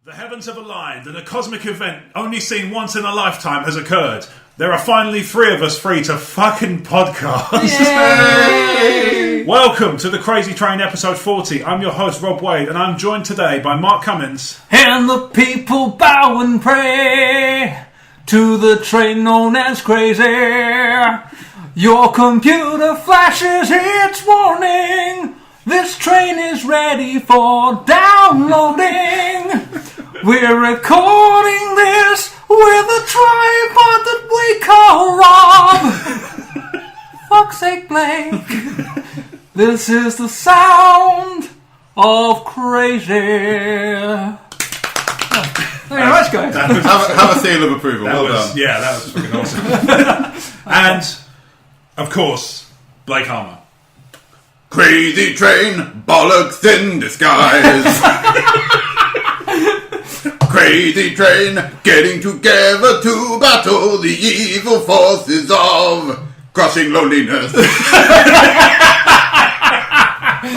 The heavens have aligned and a cosmic event only seen once in a lifetime has occurred. There are finally three of us free to fucking podcast. Yay! Welcome to the Crazy Train episode 40. I'm your host Rob Wade and I'm joined today by Mark Cummins. And the people bow and pray to the train known as Craazyy. Your computer flashes its warning. This train is ready for downloading. We're recording this with a tripod that we call Rob. Fuck's sake, Blake. This is the sound of Craazyy. Thank you very much, guys. Have a seal of approval. Well done. Yeah, that was fucking awesome. And, of course, Blake Harmer. Crazy train, bollocks in disguise. Crazy train, getting together to battle the evil forces of crushing loneliness.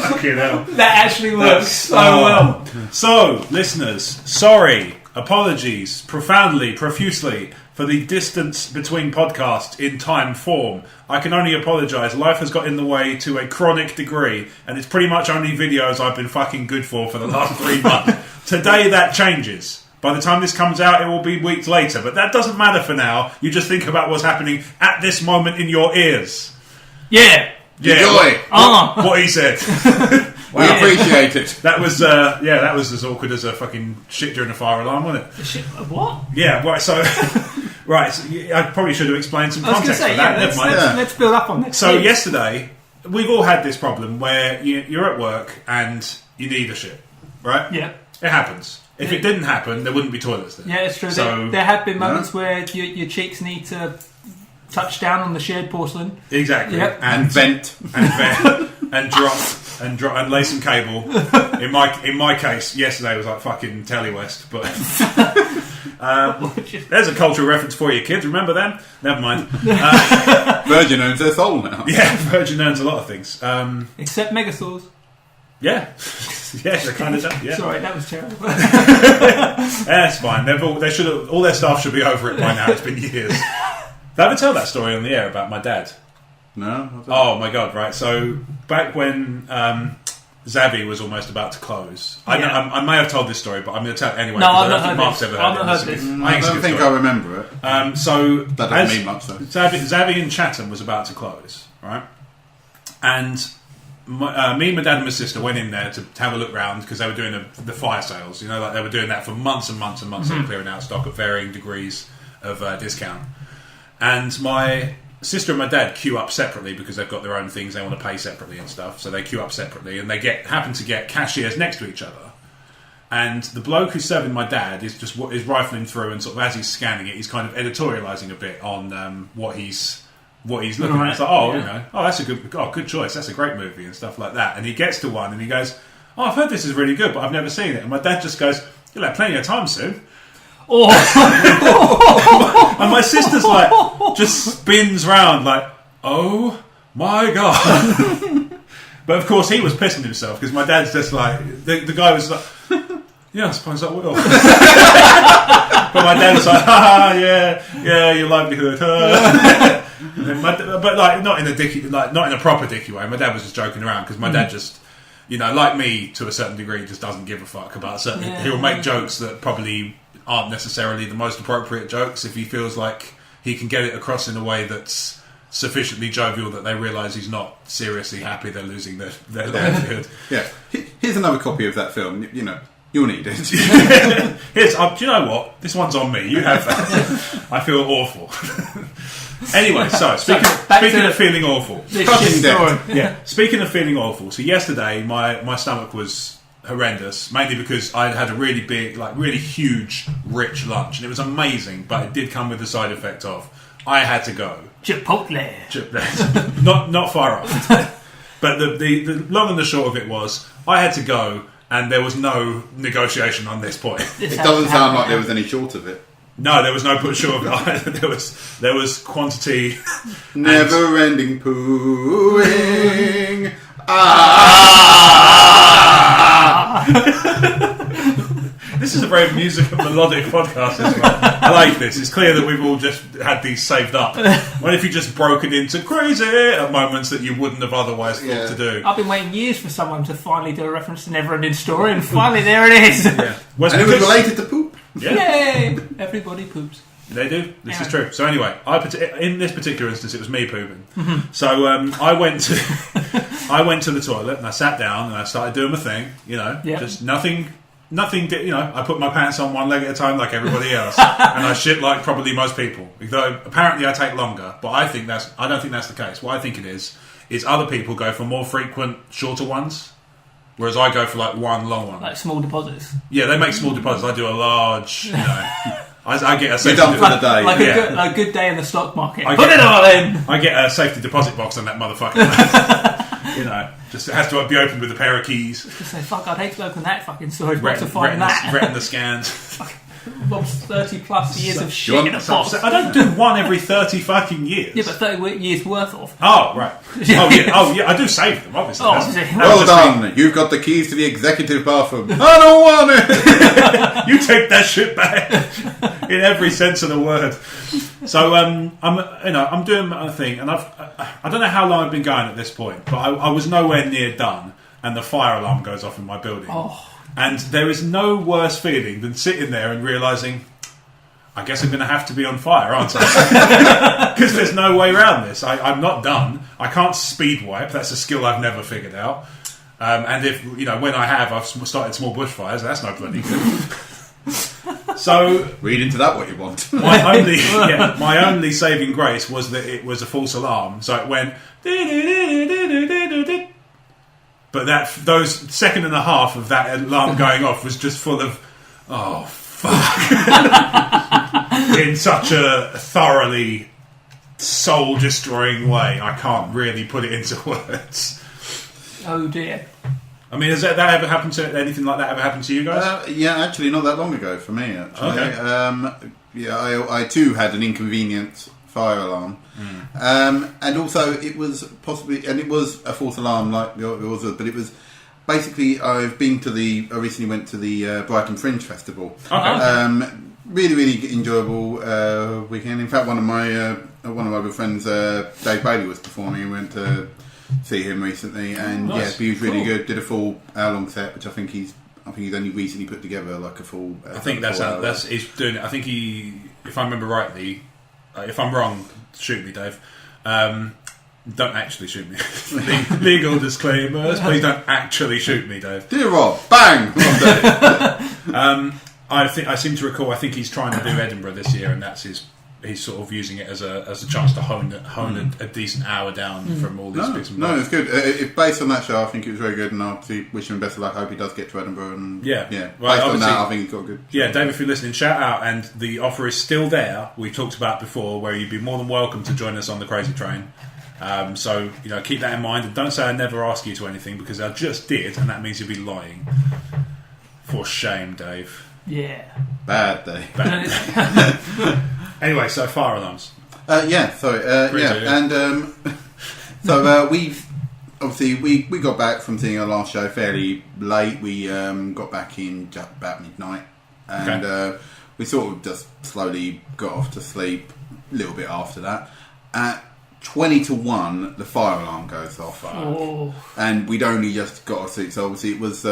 Fucking hell. That actually works so well. So, listeners, sorry, apologies, profoundly, profusely, for the distance between podcasts in time form. I can only apologise. Life has got in the way to a chronic degree, and it's pretty much only videos I've been fucking good for the last 3 months. Today that changes. By the time this comes out, it will be weeks later, but that doesn't matter for now. You just think about what's happening at this moment in your ears. Yeah. Enjoy. What he said. We appreciate it. That was that was as awkward as a fucking shit during a fire alarm, wasn't it? Shit, what? Yeah, right, so I probably should have explained some context for that. Never mind. Let's build up on this. So yesterday, we've all had this problem where you're at work and you need a shit, right? Yeah. It happens. If it didn't happen, there wouldn't be toilets there. Yeah, it's true. So, there have been moments where your cheeks need to touch down on the shared porcelain. Exactly. Yep. And vent. And drop and lay some cable. In my case, yesterday was like fucking Telly West, but there's a cultural reference for you kids. Remember them? Never mind. Virgin owns their soul now. Yeah, Virgin owns a lot of things. Except Megasaurs. Yeah. Yeah, they kind of do. Yeah. Sorry, that was terrible. That's fine. They should have. All their staff should be over it by now. It's been years. Did I ever tell that story on the air about my dad? No. Oh my god! Right. So back when Xavi was almost about to close, I may have told this story, but I'm going to tell it anyway. No, I I've don't not think heard Mark's this. ever I've heard not it. heard this. I don't think I remember it. So that doesn't mean much though. Xavi in Chatham was about to close, right? And me, my dad and my sister went in there to have a look round because they were doing the fire sales. You know, like they were doing that for months and months and months. They were clearing out stock at varying degrees of discount. And my sister and my dad queue up separately because they've got their own things they want to pay separately and stuff. So they queue up separately and they happen to get cashiers next to each other. And the bloke who's serving my dad is rifling through and sort of as he's scanning it, he's kind of editorialising a bit on what he's looking at. It's like, that's a good choice. That's a great movie and stuff like that. And he gets to one and he goes, "Oh, I've heard this is really good, but I've never seen it." And my dad just goes, "You'll have plenty of time soon." Oh. And my sister's like, just spins round like, "Oh my god!" But of course he was pissing himself because my dad's just like the guy was like, "Yeah, I suppose that will." But my dad was like, yeah, your livelihood. But like not in a proper dicky way. My dad was just joking around because my dad just, like me to a certain degree, just doesn't give a fuck about certain. Yeah. He'll make jokes that probably aren't necessarily the most appropriate jokes if he feels like he can get it across in a way that's sufficiently jovial that they realise he's not seriously happy they're losing their livelihood. Yeah. Here's another copy of that film. You'll need it. Here's, do you know what? This one's on me. You have that. I feel awful. Anyway, so speaking of feeling awful, speaking of feeling awful. So yesterday, my stomach was horrendous, mainly because I had a really big, really huge, rich lunch, and it was amazing. But it did come with the side effect of I had to go. Chipotle. Not far off. But the long and the short of it was I had to go. And there was no negotiation on this point. It doesn't sound like there was any short of it. No, there was no put short of it. There was quantity. Never-ending pooing. This is a very musical, melodic podcast as well. I like this. It's clear that we've all just had these saved up. What if you just broke it into Craazyy at moments that you wouldn't have otherwise thought to do? I've been waiting years for someone to finally do a reference to Never-Ending Story, and finally there it is. Yeah. And it was related to poop. Yeah. Yay! Everybody poops. They do. This is true. So anyway, in this particular instance, it was me pooping. So I went to the toilet and I sat down and I started doing my thing. Just nothing. I put my pants on one leg at a time like everybody else, and I shit like probably most people. Though apparently I take longer, but I don't think that's the case. What I think it is other people go for more frequent, shorter ones. Whereas I go for like one long one. Like small deposits. Yeah, they make small deposits. I do a large, I get a safety done for the day. Like a good day in the stock market. Put it all in! I get a safety deposit box on that motherfucker. Just it has to be opened with a pair of keys. Just say, fuck, I'd hate to open that fucking storage box to find that. Retina scans. Bob's 30 plus years of shit in a box. I don't do one every 30 fucking years. Yeah, but 30 years worth of. Oh, right. Oh, yeah, I do save them, obviously. Well done. You've got the keys to the executive bathroom. I don't want it. You take that shit back. In every sense of the word. So I'm doing my thing, and I don't know how long I've been going at this point, but I was nowhere near done, and the fire alarm goes off in my building. Oh. And there is no worse feeling than sitting there and realising, I guess I'm going to have to be on fire, aren't I? Because there's no way around this. I'm not done. I can't speed wipe. That's a skill I've never figured out. And if when I've started small bushfires. That's no bloody good. So read into that what you want. My only saving grace was that it was a false alarm. So it went. But those second and a half of that alarm going off was just full of, oh fuck, in such a thoroughly soul-destroying way. I can't really put it into words. Oh dear. I mean, has that ever happened to anything like that? Ever happened to you guys? Yeah, actually, not that long ago for me. Actually, okay. I too had an inconvenient fire alarm, and also it was a false alarm like yours, but it was basically I recently went to the Brighton Fringe Festival. Okay. Really, really enjoyable weekend. In fact, one of my good friends, Dave Bailey, was performing. We went to see him recently, and nice. he was really good. Did a full hour-long set, which I think he's only recently put together like a full. I think that's he's doing it. I think if I remember rightly. If I'm wrong, shoot me, Dave. Don't actually shoot me. Legal disclaimers. Please don't actually shoot me, Dave. Dear Rob, bang! I seem to recall. I think he's trying to do Edinburgh this year, and that's his. He's sort of using it as a chance to hone a decent hour down from all these bits and bobs. No, it's good. Based on that show, I think it was very good, and I wish him best of luck. I hope he does get to Edinburgh. And yeah. Well, based on that, I think he's got good. Yeah, Dave, if you're listening, shout out, and the offer is still there. We talked about before, where you'd be more than welcome to join us on the Craazyy train. So keep that in mind, and don't say I never ask you to anything, because I just did, and that means you'd be lying. For shame, Dave. Yeah. Bad day. Anyway, so fire alarms. And so we got back from seeing our last show fairly late. We got back in just about midnight, and we sort of just slowly got off to sleep a little bit after that. At 20 to 1, the fire alarm goes off, and we'd only just got off sleep. So obviously it was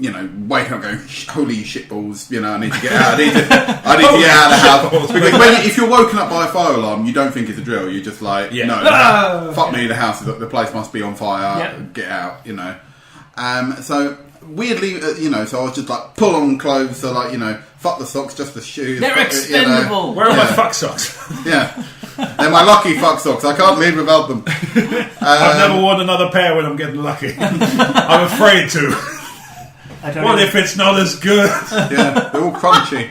waking up going, holy shitballs, I need to get out. I need to get out of the house. Because if you're woken up by a fire alarm, you don't think it's a drill. You're just like, fuck me, the house, the place must be on fire. Get out, So weirdly, so I was just like, pull on clothes. So fuck the socks, just the shoes. They're expendable. Where are my fuck socks? Yeah. They're my lucky fuck socks. I can't live without them. I've never worn another pair when I'm getting lucky. I'm afraid to. What if it's not as good? Yeah, they're all crunchy.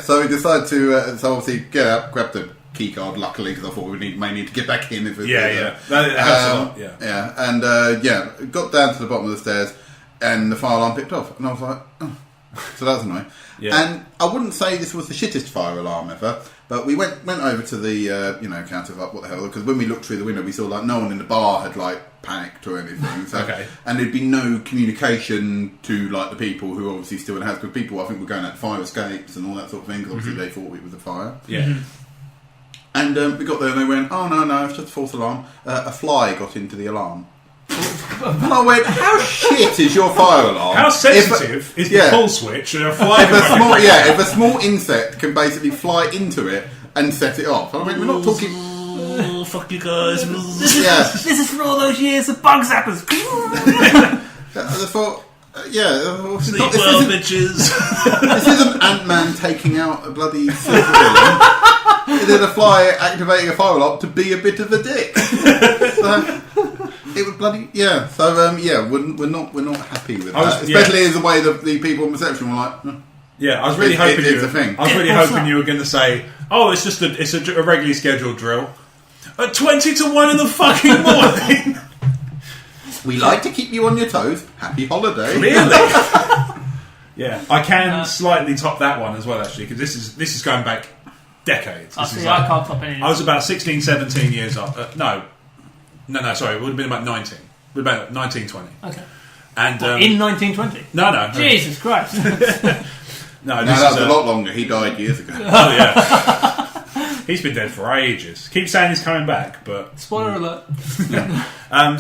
So we decided to so obviously get up, grab the key card, luckily, because I thought we may need to get back in. That helps a lot, and got down to the bottom of the stairs, and the fire alarm picked off, and I was like, oh. So that's annoying. And I wouldn't say this was the shittest fire alarm ever, But we went over to the counter, like, what the hell? Because when we looked through the window, we saw like no one in the bar had like panicked or anything. So, and there'd been no communication to like the people who obviously still in the house, because people I think were going out to fire escapes and all that sort of thing, because obviously they thought it was a fire. Yeah. And we got there and they went, oh no, it's just a false alarm. A fly got into the alarm. And I went, how shit is your fire alarm? How sensitive is the pull switch and a fly? If a small insect can basically fly into it and set it off. I mean, we're not talking... Oh, fuck you guys. This is for all those years of bug zappers. I thought... Sleep well, bitches. This isn't Ant-Man taking out a bloody silver villain. It is a fly activating a fire alarm to be a bit of a dick. So, it was bloody So we're not happy with that, especially as the way the people in reception were like. Yeah, I was really hoping it's a thing. I was really hoping you were going to say, "Oh, it's just a regularly scheduled drill at 20 to 1 in the fucking morning." We like to keep you on your toes. Happy holiday. Really? Yeah, I can slightly top that one as well, actually, because this is going back decades. I can't top any. I was about 16, 17 years old. No, sorry, it would have been about 19. About 19, 20. Okay. And in 1920? No. Jesus Christ. No, that was a lot longer. He died years ago. Oh, yeah. He's been dead for ages. Keep saying he's coming back, but... Spoiler alert.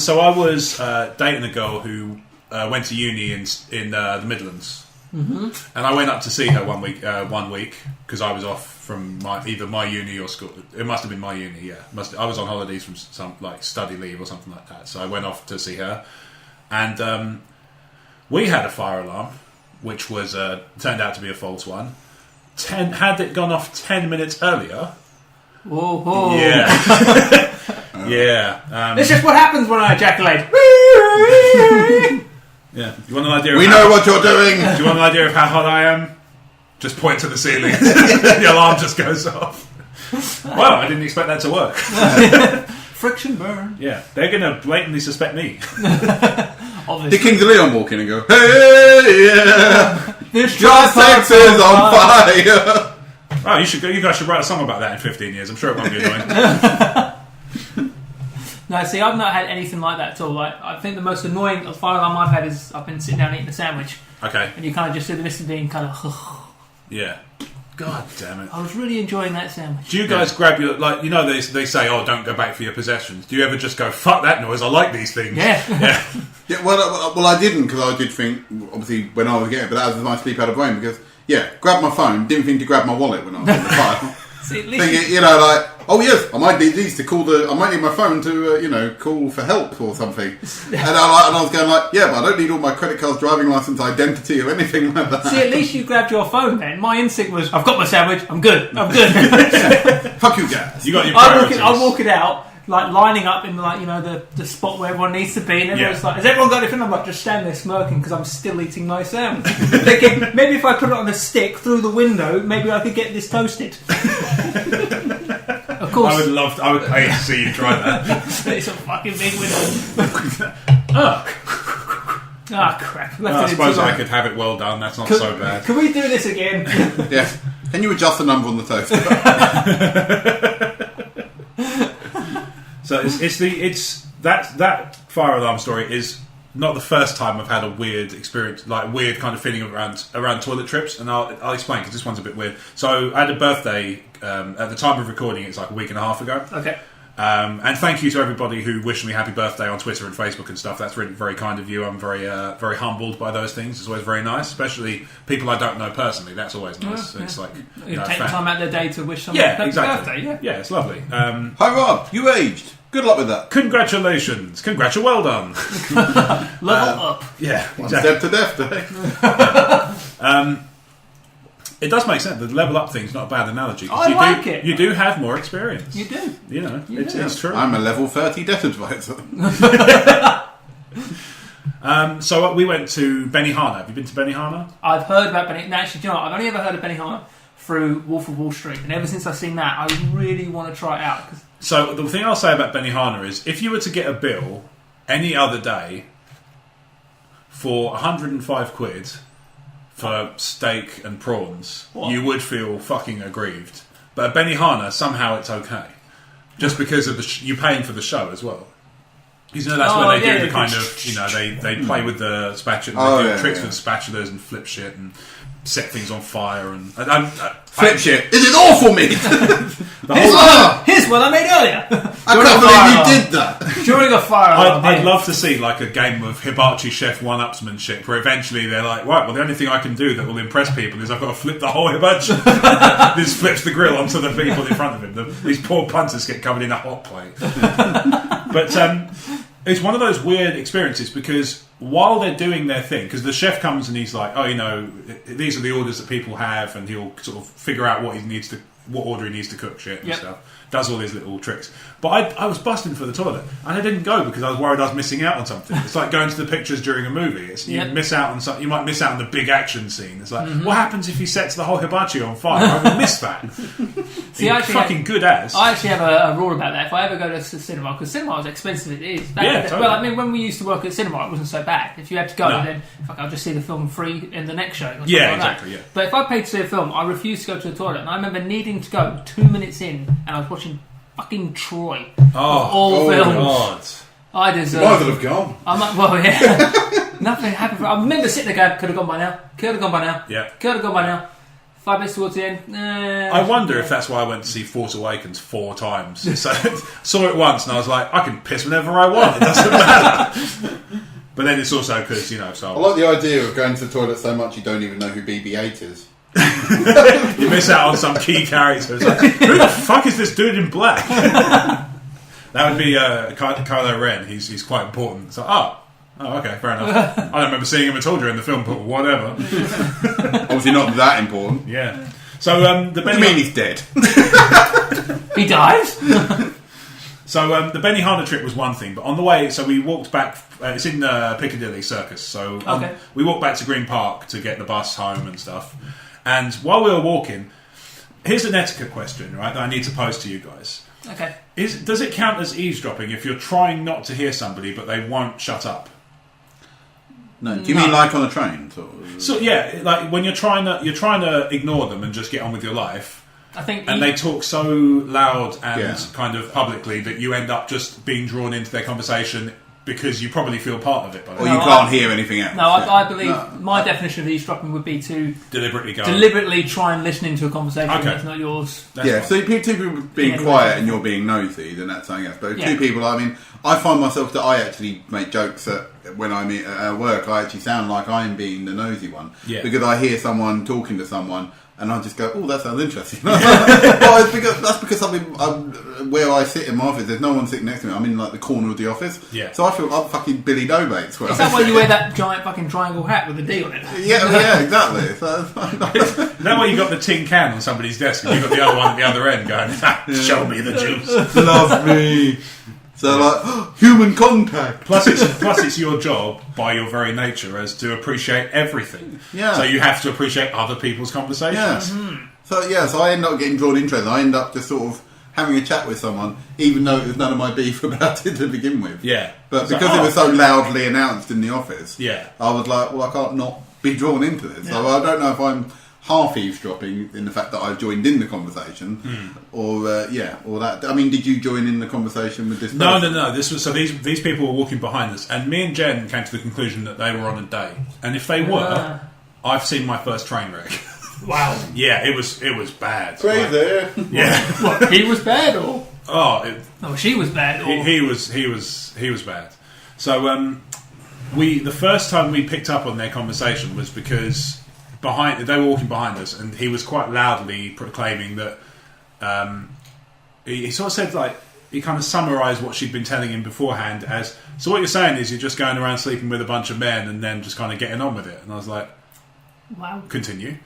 So I was dating a girl who went to uni in the Midlands. Mm-hmm. And I went up to see her one week, because I was off from either my uni or school. It must have been my uni, yeah. I was on holidays from some like study leave or something like that. So I went off to see her. And we had a fire alarm, which was turned out to be a false one. Had it gone off 10 minutes earlier... Whoa. Yeah. Yeah. It's just what happens when I ejaculate. Yeah. You want an idea? We know what you're doing. Do you want an idea of how hot I am? Just point to the ceiling. The alarm just goes off. Well, I didn't expect that to work. Friction burn. Yeah. They're going to blatantly suspect me. The Kings of Leon walk in and go, hey, yeah. This your sex is on fire. Oh, you guys should write a song about that in 15 years. I'm sure it won't be annoying. No, see, I've not had anything like that at all. Like, I think the most annoying fire alarm I've had is I've been sitting down eating a sandwich. Okay. And you kind of just do the listen being kind of... Yeah. God damn it. I was really enjoying that sandwich. Do you guys grab your... Like, they say, oh, don't go back for your possessions. Do you ever just go, fuck that noise, I like these things? Yeah. Yeah. Well, I didn't, because I did think, obviously, when I was getting it, but that was my sleep out of brain, because... Yeah, grabbed my phone, didn't think to grab my wallet when I was on the fire. See, thinking, like, oh yes, I might need these to call I might need my phone to, call for help or something. And I was going like, yeah, but I don't need all my credit cards, driving license, identity or anything like that. See, at least you grabbed your phone then. My instinct was, I've got my sandwich, I'm good. Fuck you guys. You got your priorities. I'll walk it out. Like lining up in the spot where everyone needs to be, and everyone's like, "Has everyone got anything?" I'm like, just standing there smirking because I'm still eating my sandwich. Thinking maybe if I put it on a stick through the window, maybe I could get this toasted. Of course, I would pay to see you try that. It's a fucking big window. Crap! I suppose I could have it well done. That's not so bad. Can we do this again? Yeah. Can you adjust the number on the toaster? So it's that fire alarm story is not the first time I've had a weird experience, like weird kind of feeling around toilet trips, and I'll explain because this one's a bit weird. So I had a birthday at the time of recording. It's like a week and a half ago. Okay. And thank you to everybody who wished me happy birthday on Twitter and Facebook and stuff. That's really very kind of you. I'm very very humbled by those things. It's always very nice, especially people I don't know personally. That's always nice. It's like take the time out of their day to wish someone happy birthday. Yeah, it's lovely. Hi Rob, you aged. Good luck with that. Congratulations. Well done. Level up. Yeah, exactly. One step to death, eh? It does make sense. The level up thing's not a bad analogy. I like it. You do have more experience. You do. It's true. I'm a level 30 debt advisor. So we went to Benihana. Have you been to Benihana? I've heard about Benihana. No, actually, do you know what? I've only ever heard of Benihana through Wolf of Wall Street. And ever since I've seen that, I really want to try it out. So the thing I'll say about Benihana is, if you were to get a bill any other day for 105 quid for steak and prawns, you would feel fucking aggrieved. But at Benihana, somehow it's okay. Just because of you're paying for the show as well. Because that's where they do the kind of, they play with the spatula, they do tricks with the spatulas and flip shit and set things on fire and flip shit. Is it awful, mate? Here's one I made earlier. I can't believe you did that. During a fire. I'd love to see like a game of hibachi chef one-upsmanship where eventually they're like, right, well the only thing I can do that will impress people is I've got to flip the whole hibachi. This flips the grill onto the people in front of him. These poor punters get covered in a hot plate. But it's one of those weird experiences because while they're doing their thing, because the chef comes and he's like, these are the orders that people have, and he'll sort of figure out what order he needs to cook shit and stuff. Does all these little tricks. But I was busting for the toilet, and I didn't go because I was worried I was missing out on something. It's like going to the pictures during a movie. You miss out on something. You might miss out on the big action scene. It's like, what happens if he sets the whole hibachi on fire? I will miss that. See, I actually have a rule about that. If I ever go to the cinema, because cinema is expensive, it is. Totally. Well, I mean, when we used to work at cinema, it wasn't so bad. If you had to go, then I'll just see the film free in the next show. Or exactly. That. But if I paid to see a film, I refused to go to the toilet, and I remember needing to go 2 minutes in, and I was watching fucking Troy. All films. God. I deserve. Might have gone. I'm like, well, yeah. Nothing happened. I remember sitting there going, could have gone by now. Could have gone by now. Yeah. Could have gone by now. 5 minutes towards the end. I wonder if that's why I went to see Force Awakens 4 times. So saw it once and I was like, I can piss whenever I want. It doesn't matter. But then it's also because, so I like the idea of going to the toilet so much you don't even know who BB-8 is. You miss out on some key character. It's like, who the fuck is this dude in black? That would be Kylo Ren. He's quite important. So, okay, fair enough. I don't remember seeing him at all during the film, but whatever. Obviously not that important. Yeah. So the What do you mean he's dead? He died? So the Benihana trip was one thing, but on the way, so we walked back. It's in Piccadilly Circus. So we walked back to Green Park to get the bus home and stuff. And while we were walking, here's an etiquette question, right, that I need to pose to you guys. Okay. Does it count as eavesdropping if you're trying not to hear somebody but they won't shut up? No. Do you mean like on a train? So yeah, like when you're trying to ignore them and just get on with your life. I think they talk so loud and kind of publicly that you end up just being drawn into their conversation because you probably feel part of it. Or you can't hear anything else. No, I believe my definition of eavesdropping would be to deliberately try and listen into a conversation that's not yours. That's so two people being quiet and you're being nosy, then that's something else. But two people, I mean, I find myself that I actually make jokes that when I'm at work, I actually sound like I'm being the nosy one. Yeah. Because I hear someone talking to someone and I just go, oh, that sounds interesting. That's because I'm where I sit in my office. There's no one sitting next to me. I'm in like the corner of the office. Yeah. So I feel I'm fucking Billy Dobates. Is that why you wear that giant fucking triangle hat with the D on it? Yeah, exactly. So, is that why you got the tin can on somebody's desk and you got the other one at the other end going, show me the juice. Love me. So like human contact. Plus it's your job by your very nature as to appreciate everything. Yeah. So you have to appreciate other people's conversations. Yeah. Mm-hmm. So I end up getting drawn into it. I end up just sort of having a chat with someone, even though it was none of my beef about it to begin with. Yeah. But because it was so loudly announced in the office, I was like, well, I can't not be drawn into this. Yeah. So I don't know if I'm half eavesdropping in the fact that I joined in the conversation, or that. I mean, did you join in the conversation with this person? No. This was these people were walking behind us, and me and Jen came to the conclusion that they were on a date. And if they were, I've seen my first train wreck. Wow. Yeah, it was bad. Crazy. Like, yeah. What, he was bad, or she was bad, or he was bad. So the first time we picked up on their conversation was because they were walking behind us, and he was quite loudly proclaiming that he sort of said, like, he kind of summarised what she'd been telling him beforehand as, so what you're saying is you're just going around sleeping with a bunch of men and then just kind of getting on with it. And I was like, wow, continue.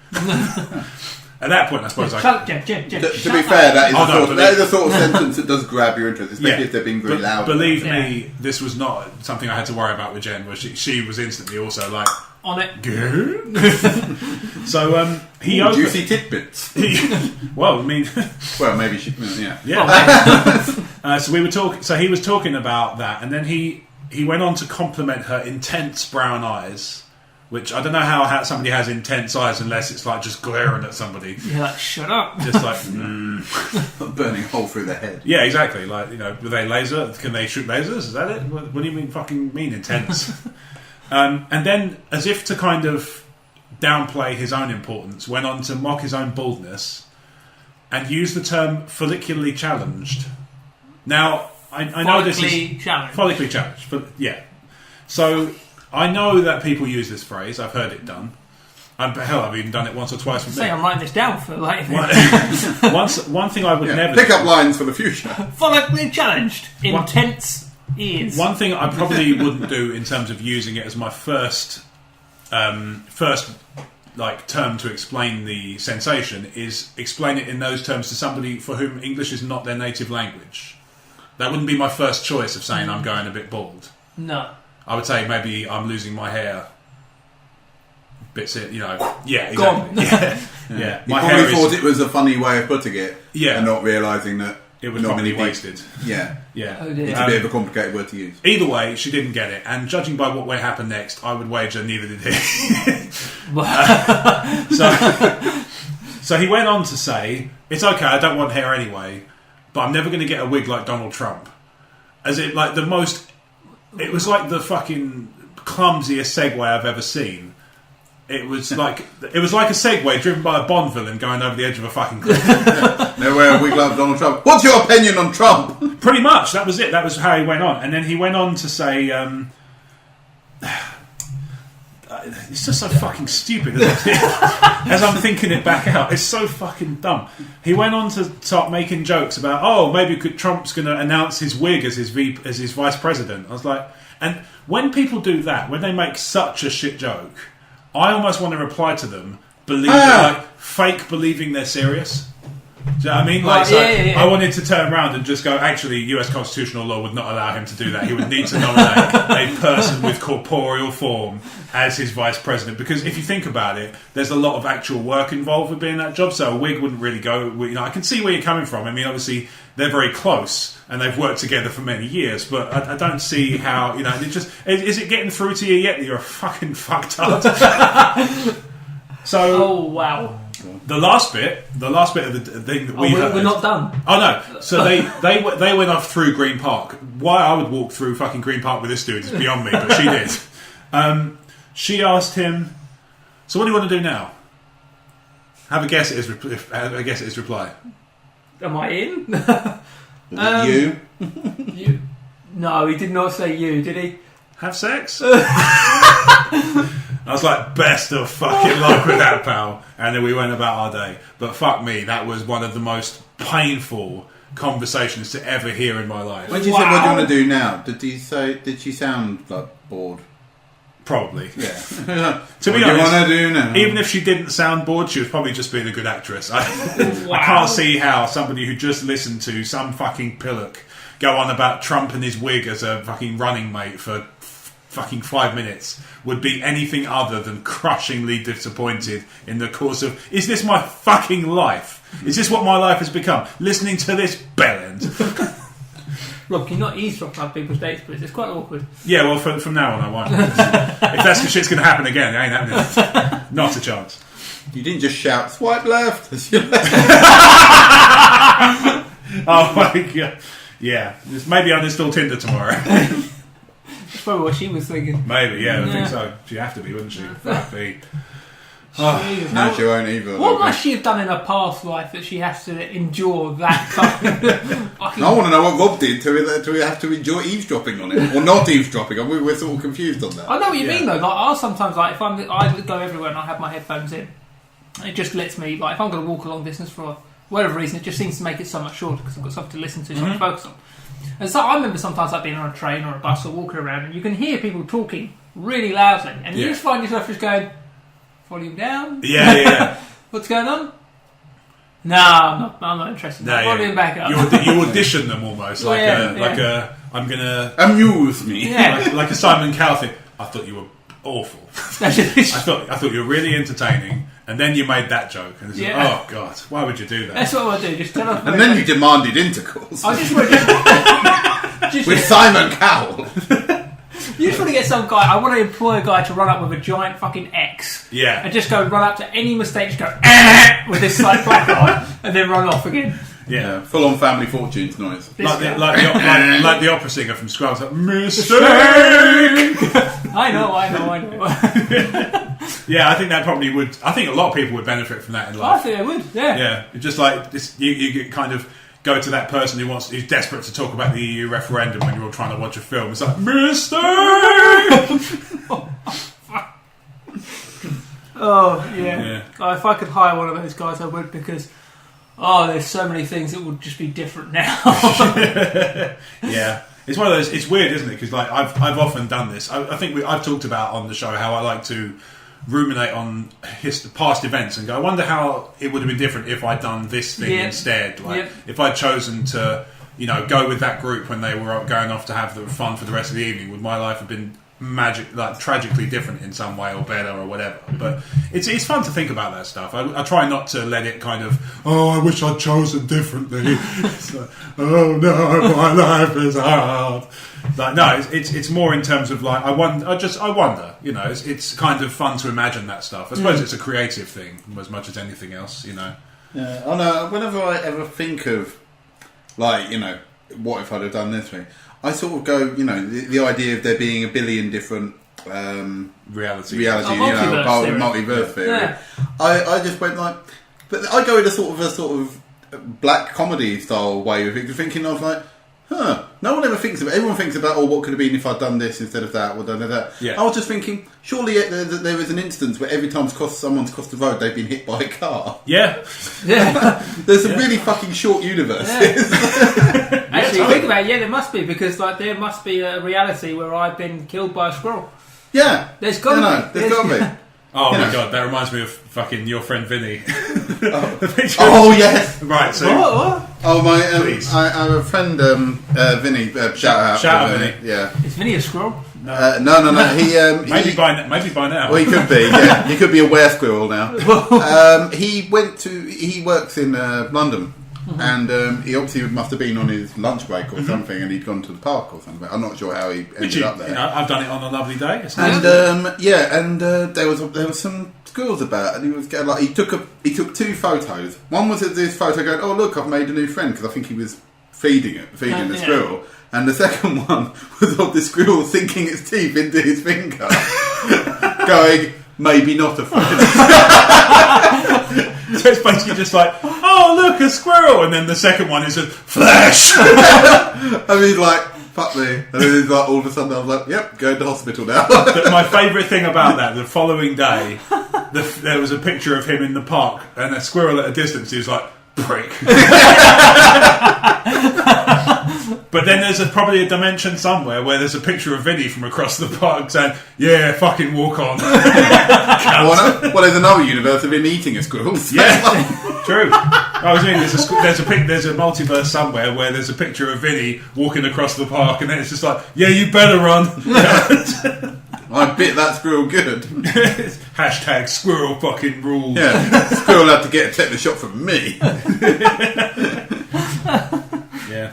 At that point, I suppose Jim, to be fair, that is the sort of sentence that does grab your interest, especially if they're being very loud. Believe me, this was not something I had to worry about with Jen, where she was instantly also like, on it. Good. So he opened, juicy tidbits. Well, I mean, maybe she. So we were talking. So he was talking about that, and then he went on to compliment her intense brown eyes, which I don't know how somebody has intense eyes unless it's like just glaring at somebody. You're like, shut up. Just like, burning a hole through their head. Yeah, exactly. Like, you know, were they laser? Can they shoot lasers? Is that it? What do you mean intense? And then, as if to kind of downplay his own importance, went on to mock his own baldness and used the term follicularly challenged. Now, I know this is... Follically challenged. But, yeah. So, I know that people use this phrase. I've heard it done. Hell, I've even done it once or twice with me. I'm writing this down for later. One thing I would never... Pick up lines for the future. Follically challenged. Intense ears. One thing I probably wouldn't do in terms of using it as my first like term to explain the sensation is explain it in those terms to somebody for whom English is not their native language. That wouldn't be my first choice of saying I'm going a bit bald. No. I would say maybe I'm losing my hair. Bits, you know. Yeah, exactly. Yeah. You probably thought it was a funny way of putting it. Yeah. And not realising that it was probably wasted. Yeah. Yeah. Oh dear. It's a bit of a complicated word to use. Either way, she didn't get it. And judging by what would happen next, I would wager neither did he. So he went on to say, it's okay, I don't want hair anyway, but I'm never going to get a wig like Donald Trump. As it, like, it was like the fucking clumsiest segue I've ever seen. It was like a Segway driven by a Bond villain going over the edge of a fucking cliff. Never wear a wig like Donald Trump. What's your opinion on Trump? Pretty much, that was it. That was how he went on. And then he went on to say... it's just so fucking stupid, isn't it? As I'm thinking it back out, it's so fucking dumb. He went on to start making jokes about, maybe Trump's going to announce his wig as his vice president. I was like... And when people do that, when they make such a shit joke... I almost want to reply to them, fake believing they're serious. Do you know what I mean? I wanted to turn around and just go, actually, US constitutional law would not allow him to do that. He would need to nominate a person with corporeal form as his vice president. Because if you think about it, there's a lot of actual work involved with being that job, so a wig wouldn't really go... You know, I can see where you're coming from. I mean, obviously, they're very close, and they've worked together for many years, but I don't see how... You know, it just... Is it getting through to you yet that you're a fucking fucktard? So... Oh, wow. The last bit of the thing that we heard... We're not done. Oh, no. So they went off through Green Park. Why I would walk through fucking Green Park with this dude is beyond me, but she did. She asked him, so what do you want to do now? Have a guess at his reply. Am I in? You? You? No, he did not say you, did he? Have sex? I was like, best of fucking luck with that, pal. And then we went about our day. But fuck me, that was one of the most painful conversations to ever hear in my life. When she said, what do you want to do now? Did she sound like bored? Probably. Yeah. To be honest, what do you want to do now? Even if she didn't sound bored, she was probably just being a good actress. I can't see how somebody who just listened to some fucking pillock go on about Trump and his wig as a fucking running mate for fucking 5 minutes would be anything other than crushingly disappointed in the course of, is this my fucking life? Is this what my life has become? Listening to this bellend. Rob, can you not eavesdrop on people's dates, please? It's quite awkward. Yeah, well, from now on I won't. If that's the shit's going to happen again, it ain't happening. Not a chance. You didn't just shout, swipe left. Oh my god. Yeah. Maybe I'll install Tinder tomorrow. That's probably what she was thinking. Maybe, yeah, I think so. She'd have to be, wouldn't she? Fuck me. No, she won't either. What must she have done in her past life that she has to endure that fucking... I want to know what Rob did to have to enjoy eavesdropping on it. Or not eavesdropping. We're sort of confused on that. I know what you mean, though. Like, I'll sometimes, like, if I go everywhere and I have my headphones in, it just lets me, like, if I'm going to walk a long distance for whatever reason, it just seems to make it so much shorter because I've got something to listen to, something to focus on. And so I remember sometimes like being on a train or a bus or walking around and you can hear people talking really loudly and you just find yourself just going, volume down? Yeah. What's going on? No, I'm not interested. Volume back up. You audition them almost I'm gonna amuse me. Yeah. like a Simon Cowell thing. I thought you were awful. I thought you were really entertaining, and then you made that joke, and it's like, oh god, why would you do that? That's what I do. Just tell us. And then you demanded intercourse. I just with Simon Cowell. You just want to get some guy. I want to employ a guy to run up with a giant fucking X. Yeah. And just go run up to any mistake, just go with this like placard, and then run off again. Yeah, full-on Family Fortunes noise. Like the opera singer from Scrubs. Like, mistake! I know. Yeah, I think that probably would. I think a lot of people would benefit from that in life. I think they would. Yeah. Yeah, it's just like this, you kind of go to that person who's desperate to talk about the EU referendum when you're all trying to watch a film. It's like mistake. Oh yeah. If I could hire one of those guys, I would, because there's so many things that would just be different now. Yeah. It's one of those. It's weird, isn't it? Because like I've often done this. I think I've talked about on the show how I like to ruminate on past events and go, I wonder how it would have been different if I'd done this thing instead. Like if I'd chosen to, go with that group when they were going off to have the fun for the rest of the evening, would my life have been tragically different in some way or better or whatever? But it's fun to think about that stuff. I try not to let it kind of, I wish I'd chosen differently. It's like, oh no, my life is hard. Like, no, it's more in terms of like I wonder. It's kind of fun to imagine that stuff. I suppose it's a creative thing as much as anything else. Yeah. Oh no. Whenever I ever think of like what if I'd have done this thing, I sort of go, the idea of there being a billion different reality, multiverse theory. Yeah. I just went like, but I go in a sort of black comedy style way of it, thinking of like, no one ever thinks about. Everyone thinks about, what could have been if I'd done this instead of that, or done that. Yeah. I was just thinking, surely there is an instance where every time someone's crossed the road, they've been hit by a car. Yeah. There's a really fucking short universe. Yeah. Actually, think about it. Yeah, there must be, because like there must be a reality where I've been killed by a squirrel. Yeah. There's got to be. There's got to be. Oh my god, that reminds me of fucking your friend Vinny. Yes. Right, so what? Oh my, I have a friend Vinny. Shout out Vinny. Yeah. Is Vinny a squirrel? No. He maybe by now. Well, he could be. Yeah, he could be a were squirrel now. He works in London. Mm-hmm. And he obviously must have been on his lunch break or something, and he'd gone to the park or something. I'm not sure how he ended up there. I've done it on a lovely day. There was some squirrels about, and he was like, he took 2 photos. One was of this photo going, "Oh look, I've made a new friend," because I think he was feeding the squirrel. And the second one was of the squirrel sinking its teeth into his finger, going, "Maybe not a friend." So it's basically just like, oh look, a squirrel, and then the second one is a flesh. I mean, like, fuck me. And then it's like, all of a sudden I was like, yep, going to hospital now. But my favourite thing about that, the following day, there was a picture of him in the park, and a squirrel at a distance. He was like, prick. But then there's probably a dimension somewhere where there's a picture of Vinny from across the park saying, yeah, fucking walk on. Well, there's another universe of him eating a squirrel. Yeah, true. I was meaning there's a multiverse somewhere where there's a picture of Vinny walking across the park, and then it's just like, yeah, you better run. I bit that squirrel good. Hashtag squirrel fucking rule. Yeah, squirrel had to get a tetanus shot from me. Yeah.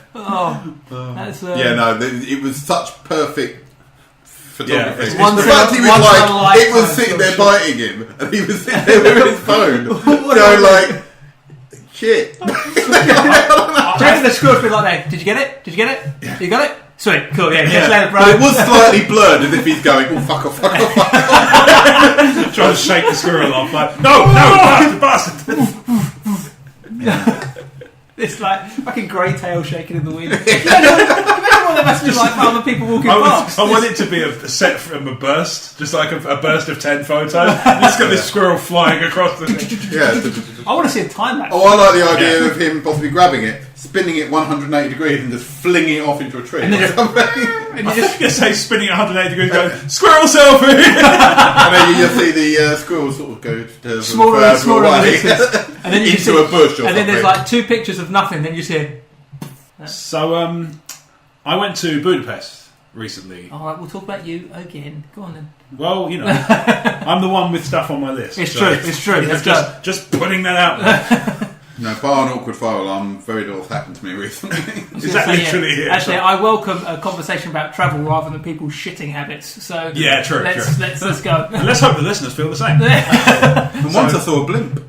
That's it was such perfect photography. Yeah, the fact he was like, it was sitting there biting him, and he was sitting there with his phone, going like, shit. Do you reckon the squirrel's been like that? Did you get it? Yeah. You got it? Sweet, cool, yeah. Later, bro. But it was slightly blurred, as if he's going, oh, fuck off. Trying to shake the squirrel off, like, no, bastard. It's like fucking grey tail shaking in the wind. Imagine what that must be like for other people walking past. I want it to be a set from a burst, just like a burst of 10 photos. Just got this squirrel flying across the thing. Yeah. I want to see a time lapse. Oh, I like the idea of him possibly grabbing it, spinning it 180 degrees, and just flinging it off into a tree. And then I think you say spinning 180 degrees, going squirrel selfie. And then you just see the squirrel sort of go smaller and smaller away. And then you into a bush. And then there's like 2 pictures of nothing. Then you see. So I went to Budapest recently. All right, we'll talk about you again. Go on then. Well, I'm the one with stuff on my list. It's true. Just putting that out there. No, bar an awkward fire alarm. Very little's happened to me recently. Is that literally it? Actually, I welcome a conversation about travel rather than people's shitting habits. So yeah, true. Let's go. And let's hope the listeners feel the same. And once I saw a blimp.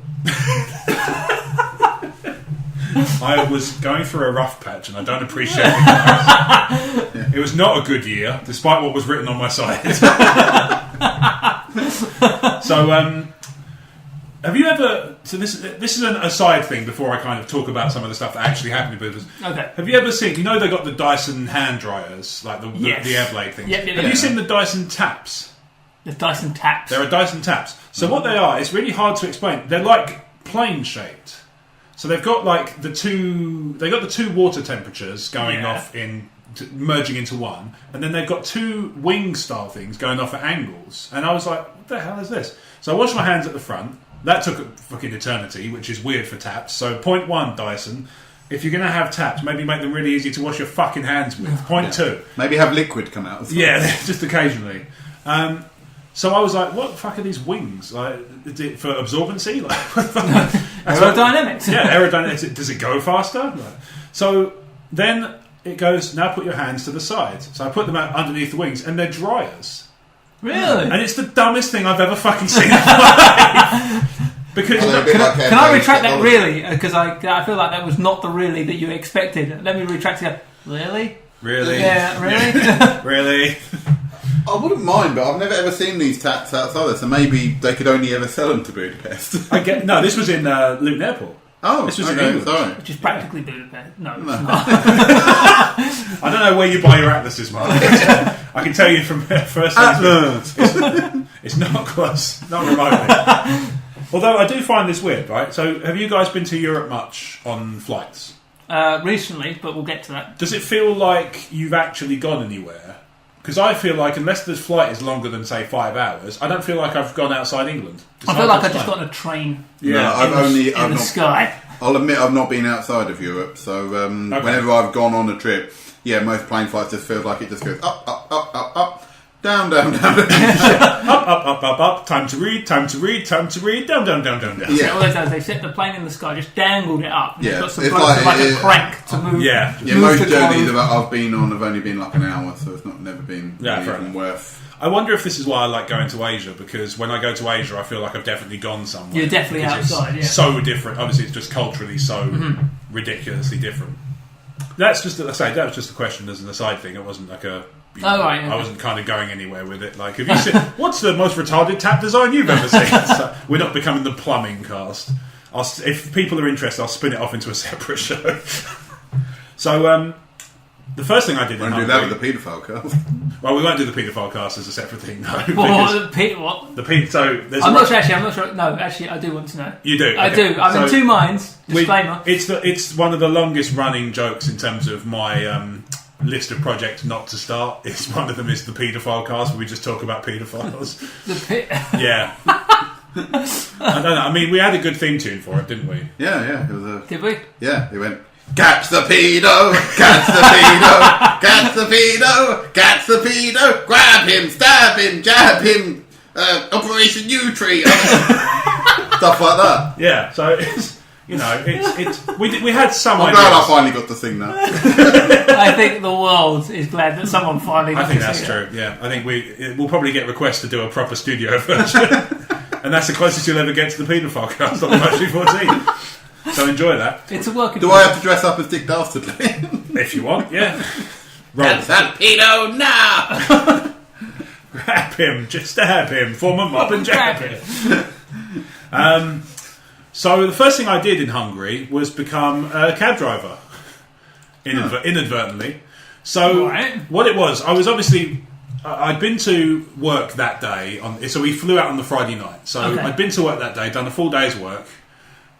I was going through a rough patch, and I don't appreciate it. It was not a good year, despite what was written on my side. So, have you ever? So this is an aside thing before I kind of talk about some of the stuff that actually happened in Budapest. Okay. Have you ever seen? You know they got the Dyson hand dryers, like the Airblade thing. Yep, have you seen the Dyson taps? The Dyson taps. There are Dyson taps. So what they are, it's really hard to explain. They're like plane shaped. So they've got like the two water temperatures going off merging into one, and then they've got two wing style things going off at angles. And I was like, what the hell is this? So I washed my hands at the front. That took a fucking eternity, which is weird for taps. So point one, Dyson, if you're going to have taps, maybe make them really easy to wash your fucking hands with. Point two. Maybe have liquid come out. Yeah, just occasionally. So I was like, what the fuck are these wings? Like, is it for absorbency? Like, aerodynamics. Yeah, aerodynamics. Does it go faster? Like, so then it goes, now put your hands to the side. So I put them out underneath the wings, and they're dryers. Really? And it's the dumbest thing I've ever fucking seen in my life. Because can I retract that really? Because I feel like that was not the really that you expected. Let me retract it. Really? Really? Yeah, really? Really? I wouldn't mind, but I've never ever seen these taps outside there, so maybe they could only ever sell them to Budapest. No, this was in Luton Airport. Oh, this was in England. Sorry. Which is practically Budapest. No. It's not. I don't know where you buy your atlases, Mark. I can tell you from first hand. It's not close, not remotely. Although I do find this weird, right? So, have you guys been to Europe much on flights? Recently, but we'll get to that. Does it feel like you've actually gone anywhere? Because I feel like unless the flight is longer than, say, 5 hours, I don't feel like I've gone outside England. I feel like I've just got on a train. Yeah, in the sky. I'll admit I've not been outside of Europe, so whenever I've gone on a trip, most plane flights just feel like it just goes up, up, up, up, up, down, down, down, up, time to read, down, down. Yeah. All those times they set the plane in the sky, just dangled it up. Yeah, got some like a crank to move. Yeah, most journeys I've been on have only been like an hour, so it's never been even worth. I wonder if this is why I like going to Asia, because when I go to Asia, I feel like I've definitely gone somewhere. You're definitely outside, it's so different. Obviously, it's just culturally so ridiculously different. That's just, that was just a question as an aside thing. It wasn't like a... I wasn't kind of going anywhere with it. Like, have you seen... What's the most retarded tap design you've ever seen? So we're not becoming the plumbing cast. If people are interested, I'll spin it off into a separate show. So, the first thing I did in Hungary... do that with the paedophile cast. Well, we won't do the paedophile cast as a separate thing, no. What? I'm not sure. No, actually, I do want to know. You do? Okay. I do. I'm in two minds. Disclaimer. It's one of the longest running jokes in terms of my list of projects not to start. One of them is the paedophile cast, where we just talk about paedophiles. Yeah. I don't know. I mean, we had a good theme tune for it, didn't we? Yeah. It was Did we? Yeah, it went... Catch the pedo! Catch the pedo! Catch the pedo! Catch the pedo! Grab him! Stab him! Jab him! Operation U-Tree! Stuff like that. Yeah, so it's... we had some I'm glad I finally got to sing that. I think the world is glad that someone finally got to sing that. I think that's true, yeah. I think we'll probably get requests to do a proper studio version. And that's the closest you'll ever get to the paedophile cast on the Moshi 14. So enjoy that. It's a work. Do I have to dress up as Dick Dastardly? If you want, yeah. Catch that pedo now! Grab him, just stab him, form a mob and jab him. So the first thing I did in Hungary was become a cab driver. Inadvertently. So what it was, I was obviously... I'd been to work that day, so we flew out on the Friday night. So I'd been to work that day, done a full day's work,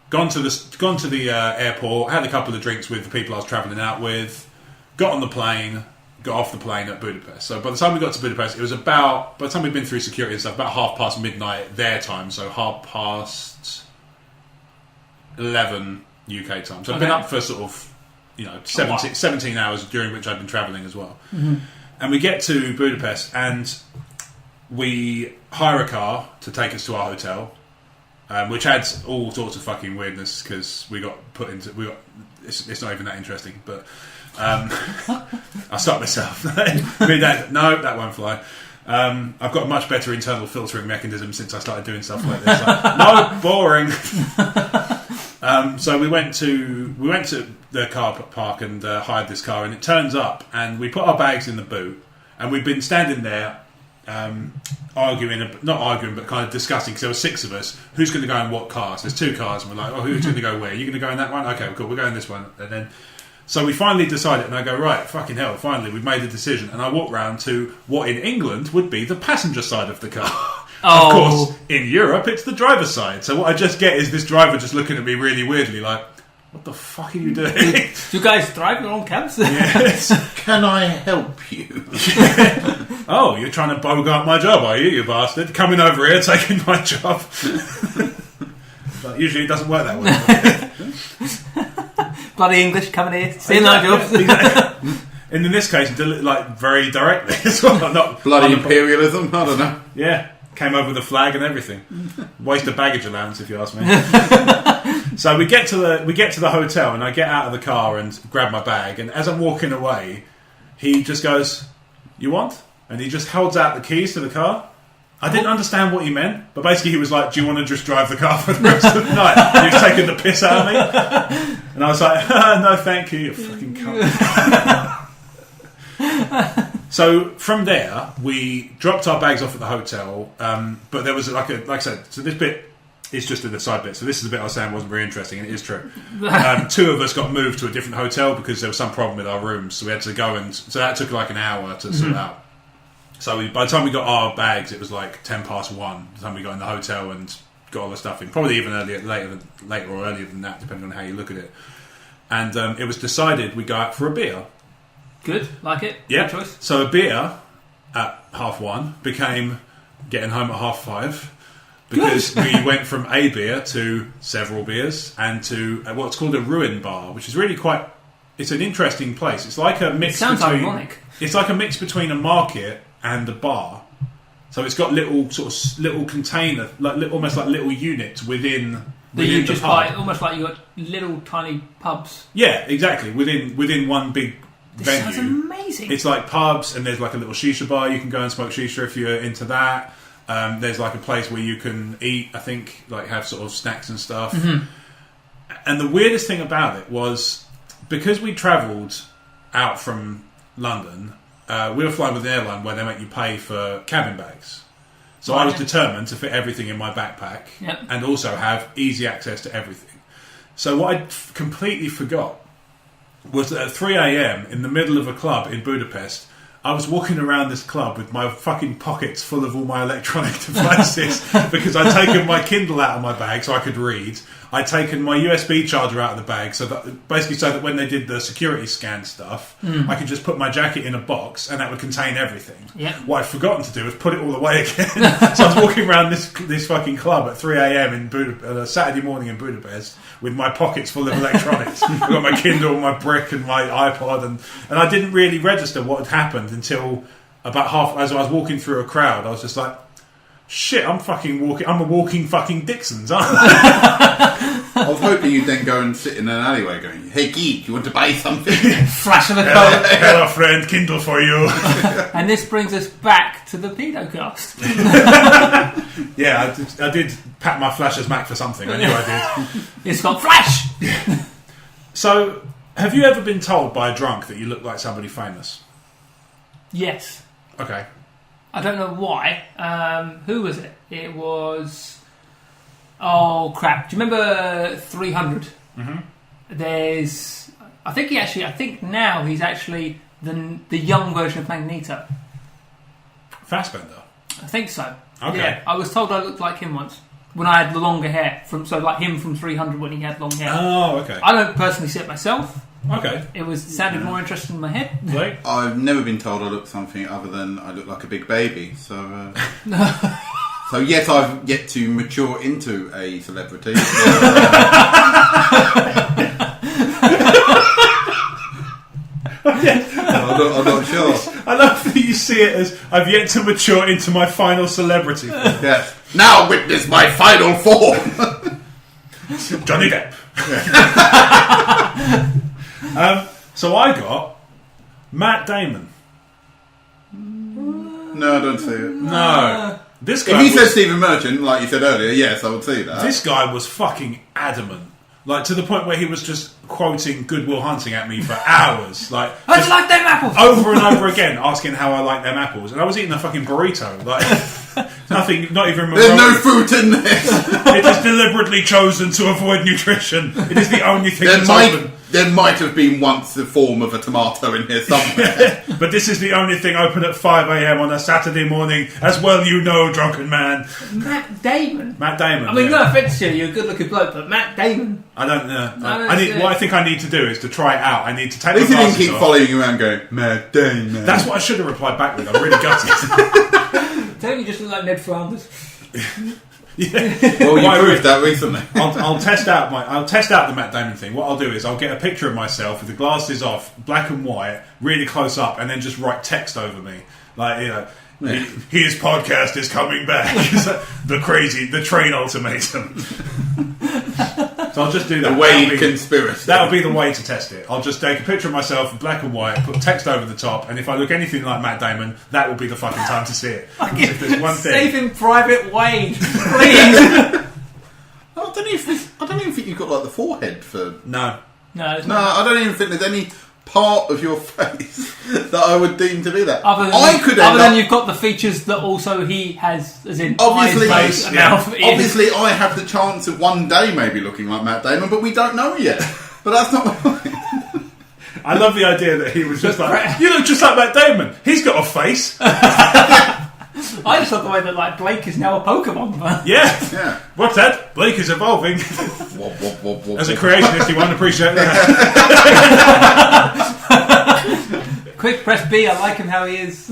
gone to the airport, had a couple of drinks with the people I was travelling out with, got on the plane, got off the plane at Budapest. So by the time we got to Budapest, it was by the time we'd been through security and stuff, about midnight their time, so 11 UK time. So I'd been up for sort of 17 hours, during which I'd been travelling as well. Mm-hmm. And we get to Budapest and we hire a car to take us to our hotel. which adds all sorts of fucking weirdness because we got put into it's not even that interesting, but I'll stop myself. No, that won't fly. I've got a much better internal filtering mechanism since I started doing stuff like this. No, boring. So we went to the car park and hired this car, and it turns up, and we put our bags in the boot, and we've been standing there not arguing, but kind of discussing, because there were 6 of us, who's going to go in what cars. There's 2 cars, and we're like, who's going to go where? You're going to go in that one? Okay, cool, we're going this one. And then so we finally decided, and I go, right, fucking hell, finally we've made a decision. And I walk round to what in England would be the passenger side of the car. Of course, in Europe, it's the driver's side. So what I just get is this driver just looking at me really weirdly, like, what the fuck are you doing? Do you guys drive your own cabs? Yes. Can I help you? Oh, you're trying to bogart my job, are you bastard? Coming over here, taking my job. But usually it doesn't work that way. Bloody English coming here, stealing our jobs. Exactly. And in this case, like very directly as well. Not bloody imperialism, I don't know. Yeah, came over with a flag and everything. Waste of baggage allowance, if you ask me. So we get to the hotel, and I get out of the car and grab my bag. And as I'm walking away, he just goes, "You want?" And he just holds out the keys to the car. I didn't understand what he meant, but basically he was like, "Do you want to just drive the car for the rest of the night?" He was taking the piss out of me. And I was like, "No, thank you, you fucking cunt." So from there, we dropped our bags off at the hotel, but there was like I said, so this bit is just the side bit. So this is the bit I was saying wasn't very interesting, and it is true. 2 of us got moved to a different hotel because there was some problem with our rooms, so we had to go so that took like an hour to sort out. So by the time we got our bags, it was like 1:10 by the time we got in the hotel and got all the stuff in. Probably even later or earlier than that, depending on how you look at it. And it was decided we'd go out for a beer. Good, like it. Yeah. Good choice. So a beer at 1:30 became getting home at 5:30 because we went from a beer to several beers and to what's called a ruin bar, which is really it's an interesting place. It's like a mix. It sounds ironic. It's like a mix between a market and a bar. So it's got little container, almost like little units within you the just pub. buy, almost like you got little tiny pubs. Yeah, exactly. Within one big venue. Sounds amazing. It's like pubs, and there's like a little shisha bar. You can go and smoke shisha if you're into that. There's like a place where you can eat, I think, like have sort of snacks and stuff. Mm-hmm. And the weirdest thing about it was, because we travelled out from London, we were flying with an airline where they make you pay for cabin bags. So I was determined to fit everything in my backpack and also have easy access to everything. So what I completely forgot was that at 3 a.m. in the middle of a club in Budapest, I was walking around this club with my fucking pockets full of all my electronic devices because I'd taken my Kindle out of my bag so I could read. I'd taken my USB charger out of the bag so that when they did the security scan stuff, I could just put my jacket in a box and that would contain everything. Yep. What I'd forgotten to do was put it all away again. So I was walking around this fucking club at 3 a.m. in a Saturday morning in Budapest with my pockets full of electronics. I've got my Kindle, my brick and my iPod and I didn't really register what had happened until about as I was walking through a crowd. I was just like, shit, I'm a walking fucking Dixon's, aren't I? I was hoping you'd then go and sit in an alleyway going, "Hey geek, you want to buy something?" Flash of a code. Hello friend, Kindle for you. And this brings us back to the pedocast. Yeah, I did pat my flash as Mac for something. I knew I did. It's got flash! So, have you ever been told by a drunk that you look like somebody famous? Yes. Okay. I don't know why. Who was it? It was... Oh, crap. Do you remember 300? Mm-hmm. There's... I think now he's actually the young version of Magneto. Fassbender? I think so. Okay. Yeah, I was told I looked like him once. When I had the longer hair. Like him from 300 when he had long hair. Oh, okay. I don't personally see it myself. Okay. It sounded more interesting in my head. Blake? I've never been told I look something other than I look like a big baby. So, so yes, I've yet to mature into a celebrity. I'm not sure. I love that you see it as I've yet to mature into my final celebrity. Yes. Now witness my final form. Johnny Depp. So I got Matt Damon. No, I don't see it. No. This guy if he said Stephen Merchant, like you said earlier, yes, I would see that. This guy was fucking adamant. Like, to the point where he was just quoting Good Will Hunting at me for hours. Like, I just like them apples! Over and over again, asking how I like them apples. And I was eating a fucking burrito. Like, nothing, not even... There's no fruit in this! It is deliberately chosen to avoid nutrition. It is the only thing that's open. There might have been once the form of a tomato in here somewhere. But this is the only thing open at 5 a.m. on a Saturday morning, as well you know, drunken man. Matt Damon? Matt Damon. I mean, no offence to you, you're a good-looking bloke, but Matt Damon? I don't know. What I think I need to do is to try it out. I need to take my glasses off. At least you didn't keep following you around going, Matt Damon. That's what I should have replied back with. I'm really gutted. Don't you just look like Ned Flanders? Yeah. Well, you proved that recently. I'll test out the Matt Damon thing. What I'll do is I'll get a picture of myself with the glasses off, black and white, really close up, and then just write text over me, like, you know, his podcast is coming back. the train ultimatum. So I'll just do that. The Wade conspiracy. That'll be the way to test it. I'll just take a picture of myself in black and white, put text over the top, and if I look anything like Matt Damon, that will be the fucking time to see it. If there's one thing. Save him, Private Wade, please. I don't even think you've got like the forehead for. No, I don't even think there's any part of your face that I would deem to be that. Other than you've got the features that also he has, as in obviously, eyes, face, mouth, ears. Obviously, I have the chance of one day maybe looking like Matt Damon, but we don't know yet. But that's not. I love the idea that he was just like, you look just like Matt Damon. He's got a face. I just thought the way that like Blake is now a Pokemon. Yeah. What's that? Blake is evolving. As a creationist, you won't appreciate that. Quick, press B. I like him how he is.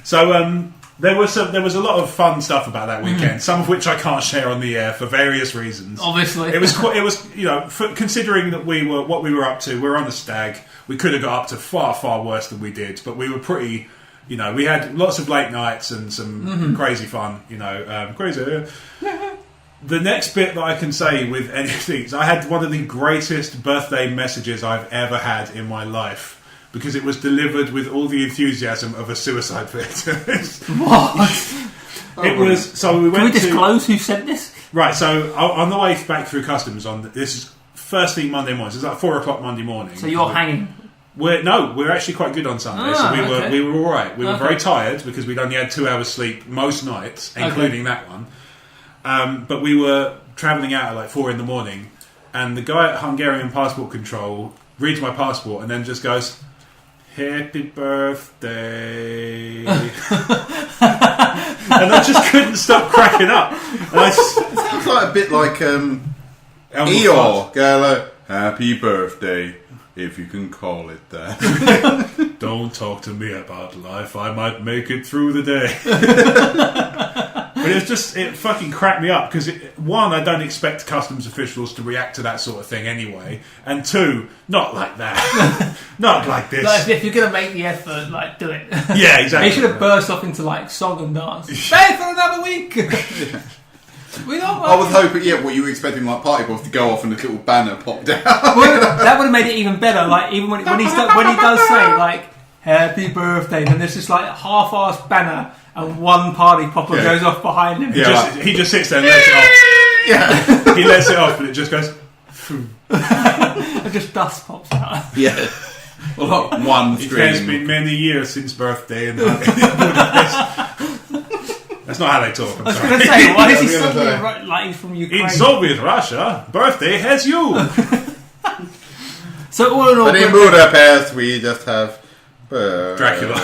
So there was a lot of fun stuff about that weekend. Some of which I can't share on the air for various reasons. Obviously, it was you know, considering that what we were up to. We were on a stag. We could have got up to far worse than we did, but we were pretty. You know, we had lots of late nights and some crazy fun. You know, crazy. The next bit that I can say with anything is I had one of the greatest birthday messages I've ever had in my life because it was delivered with all the enthusiasm of a suicide victim. What? It was. So we went. Can we disclose who sent this? Right. So on the way back through customs this is first thing Monday morning. So it's like 4:00 Monday morning. So you're hanging. We're actually quite good on Sunday, so we were all right. We were very tired because we'd only had 2 hours sleep most nights, including that one. But we were travelling out at like 4 a.m, and the guy at Hungarian passport control reads my passport and then just goes, "Happy birthday," and I just couldn't stop cracking up. And it sounds like a bit like Eeyore, go "Happy birthday." If you can call it that. Don't talk to me about life. I might make it through the day. But it fucking cracked me up because one, I don't expect customs officials to react to that sort of thing anyway, and two, not like that. Not like this. Like, if you're going to make the effort, like, do it. Yeah, exactly. They should have burst off into like song and dance. Stay for another week. We don't I was hoping, what you were expecting, like party balls to go off and a little banner popped out. Well, that would have made it even better. Like even when he does say like "Happy birthday," then there's just like a half-assed banner and one party popper goes off behind him. Yeah, he just sits there and lets it off. Yeah, he lets it off and it just goes. And just dust pops out. Yeah. Well, like one stream. It has been many years since birthday in Budapest. That's not how they talk. I was going to say, why is he suddenly like he's from Ukraine? In Soviet Russia, birthday has you. So all in all, but in Budapest, we just have Dracula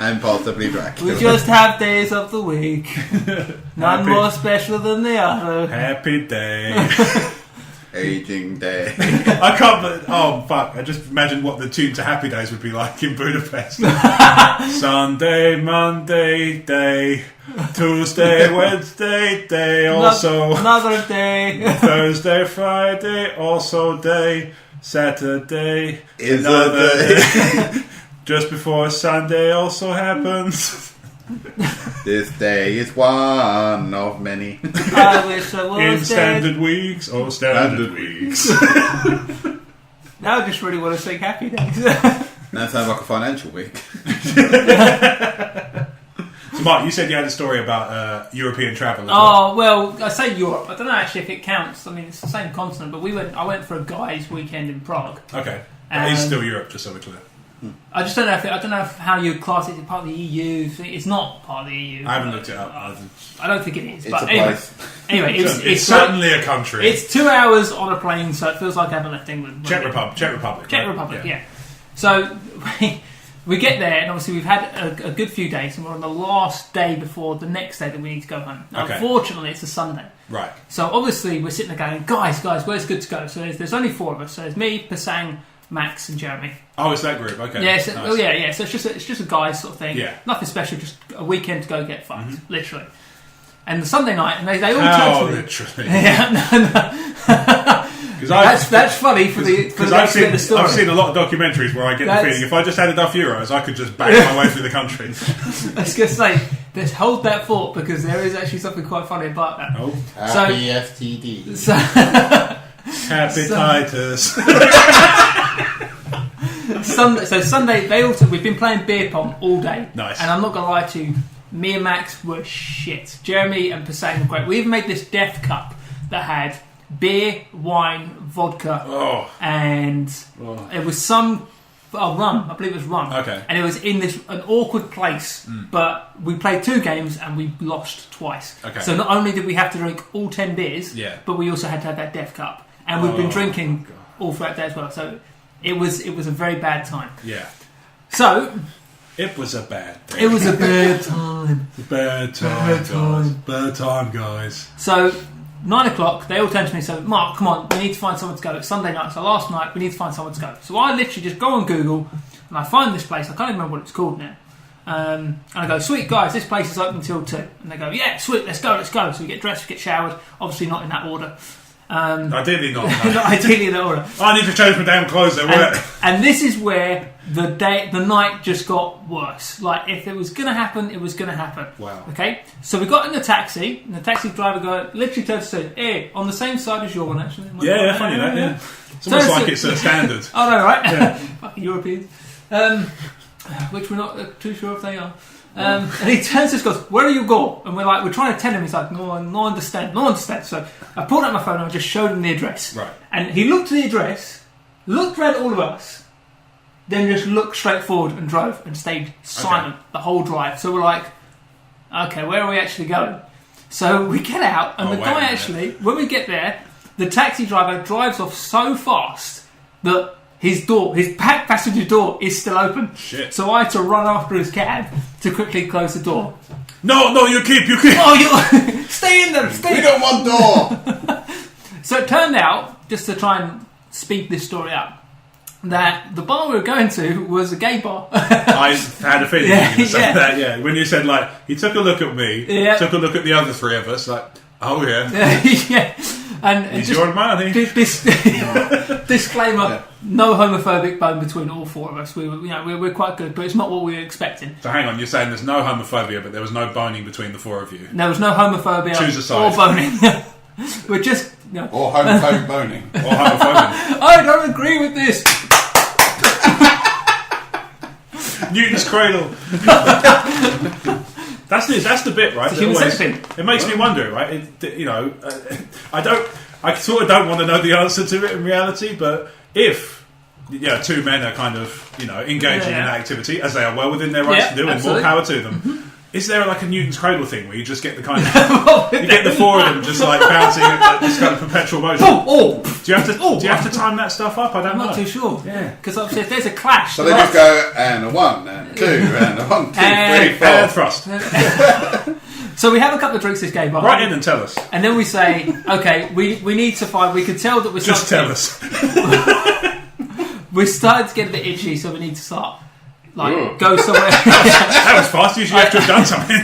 and possibly Dracula. We just have days of the week, none more special than the other. Happy day. Aging day. I can't. Oh fuck! I just imagine what the tune to Happy Days would be like in Budapest. Sunday, Monday, day. Tuesday, Wednesday, day. Also another day. Thursday, Friday, also day. Saturday, is another day. Just before Sunday also happens. This day is one of many. I wish I was In dead. standard weeks or standard weeks. Now I just really want to sing Happy Days. That sounds like a financial week. So, Mark, you said you had a story about European travel as Oh, well, I say Europe. I don't know actually if it counts. I mean, it's the same continent, but I went for a guy's weekend in Prague. Okay. It is still Europe, just so we're clear. I just don't know how you class it. Is it part of the EU? It's not part of the EU. I haven't looked it up. I don't think it is. It's but a anyway, place. anyway, It's certainly a country. It's 2 hours on a plane, so it feels like I haven't left England. Czech Republic. Czech Republic, yeah. So we get there, and obviously we've had a good few days, and we're on the last day before the next day that we need to go home. Now, Okay. Unfortunately, it's a Sunday. Right. So obviously we're sitting there going, guys, where's good to go? So there's only 4 of us. So there's me, Pasang, Max, and Jeremy. Oh, it's that group. Okay. Yeah, so, Nice. oh yeah. So it's just a guys sort of thing. Yeah. Nothing special, just a weekend to go get fucked, literally. And the Sunday night, and they all How turn to me. literally? Yeah, no. That's funny for the next bit of the story. I've seen a lot of documentaries where I get the feeling if I just had enough euros, I could just bang my way through the country. I was going to say, let's hold that thought because there is actually something quite funny about that. Oh, Happy FTD. Hepatitis. Sunday, we've been playing beer pong all day. Nice. And I'm not going to lie to you, me and Max were shit. Jeremy and Pasang were great. We even made this death cup that had beer, wine, vodka, and it was some rum. I believe it was rum. Okay. And it was in an awkward place, but we played 2 games and we lost twice. Okay. So not only did we have to drink all 10 beers, but we also had to have that death cup, and we've been drinking all throughout the day as well. So it was a very bad time. Yeah. So it was a bad day. It was a bad time. Bad time, guys. So 9 o'clock, they all turn to me and say, Mark, come on, we need to find someone to go. It's Sunday night, so last night we need to find someone to go. So I literally just go on Google and I find this place. I can't even remember what it's called now. And I go, sweet guys, this place is open until 2. And they go, yeah, sweet, let's go. So we get dressed, we get showered. Obviously not in that order. Ideally not. No. Not ideally in that order. I need to change my damn clothes though. And this is where the night just got worse. Like, if it was going to happen, it was going to happen. Wow. Okay? So we got in the taxi, and the taxi driver literally turned to say, hey, on the same side as your one, actually. Yeah, funny that, yeah. It's almost like it's a standard. Oh, no, right? Yeah. Fucking Europeans. Which we're not too sure if they are. And he turns to us and goes, where are you going? And we're trying to tell him. He's like, no understand. So I pulled out my phone and I just showed him the address. Right. And he looked at the address, looked around at all of us, then just looked straight forward and drove and stayed silent the whole drive. So we're like, okay, where are we actually going? So we get out, and the guy actually, when we get there, the taxi driver drives off so fast that his back passenger door is still open. Shit. So I had to run after his cab to quickly close the door. No, you keep. Oh, you stay in there. We got one door. So it turned out, just to try and speed this story up, that the bar we were going to was a gay bar. I had a feeling you were going to say that. Yeah, when you said he took a look at me, took a look at the other 3 of us, oh yeah, yeah. And he's your money. Disclaimer: no homophobic bone between all 4 of us. We're quite good, but it's not what we were expecting. So hang on, you're saying there's no homophobia, but there was no boning between the 4 of you. There was no homophobia Choose a side. or boning. We're just or homophobic boning. Or homophobic. I don't agree with this. Newton's Cradle. That's the bit, right? It makes me wonder, right? I sort of don't want to know the answer to it in reality, but if 2 men are kind of engaging in that activity, as they are well within their rights to do, and more power to them. Mm-hmm. Is there a Newton's Cradle thing where you just get the kind of you get the 4 of them just bouncing at this kind of perpetual motion? Do you have to time that stuff up? I'm not too sure. Yeah, because obviously if there's a clash, so they just go and a 1 and a 2 and a 1, 2, 3, 4 and thrust. So we have a couple of drinks this game, right in and tell us, and then we say, okay, we need to find. We could tell that we're just tell us. We're starting to get a bit itchy, so we need to start. Go somewhere. That was fast. You should have to have done something.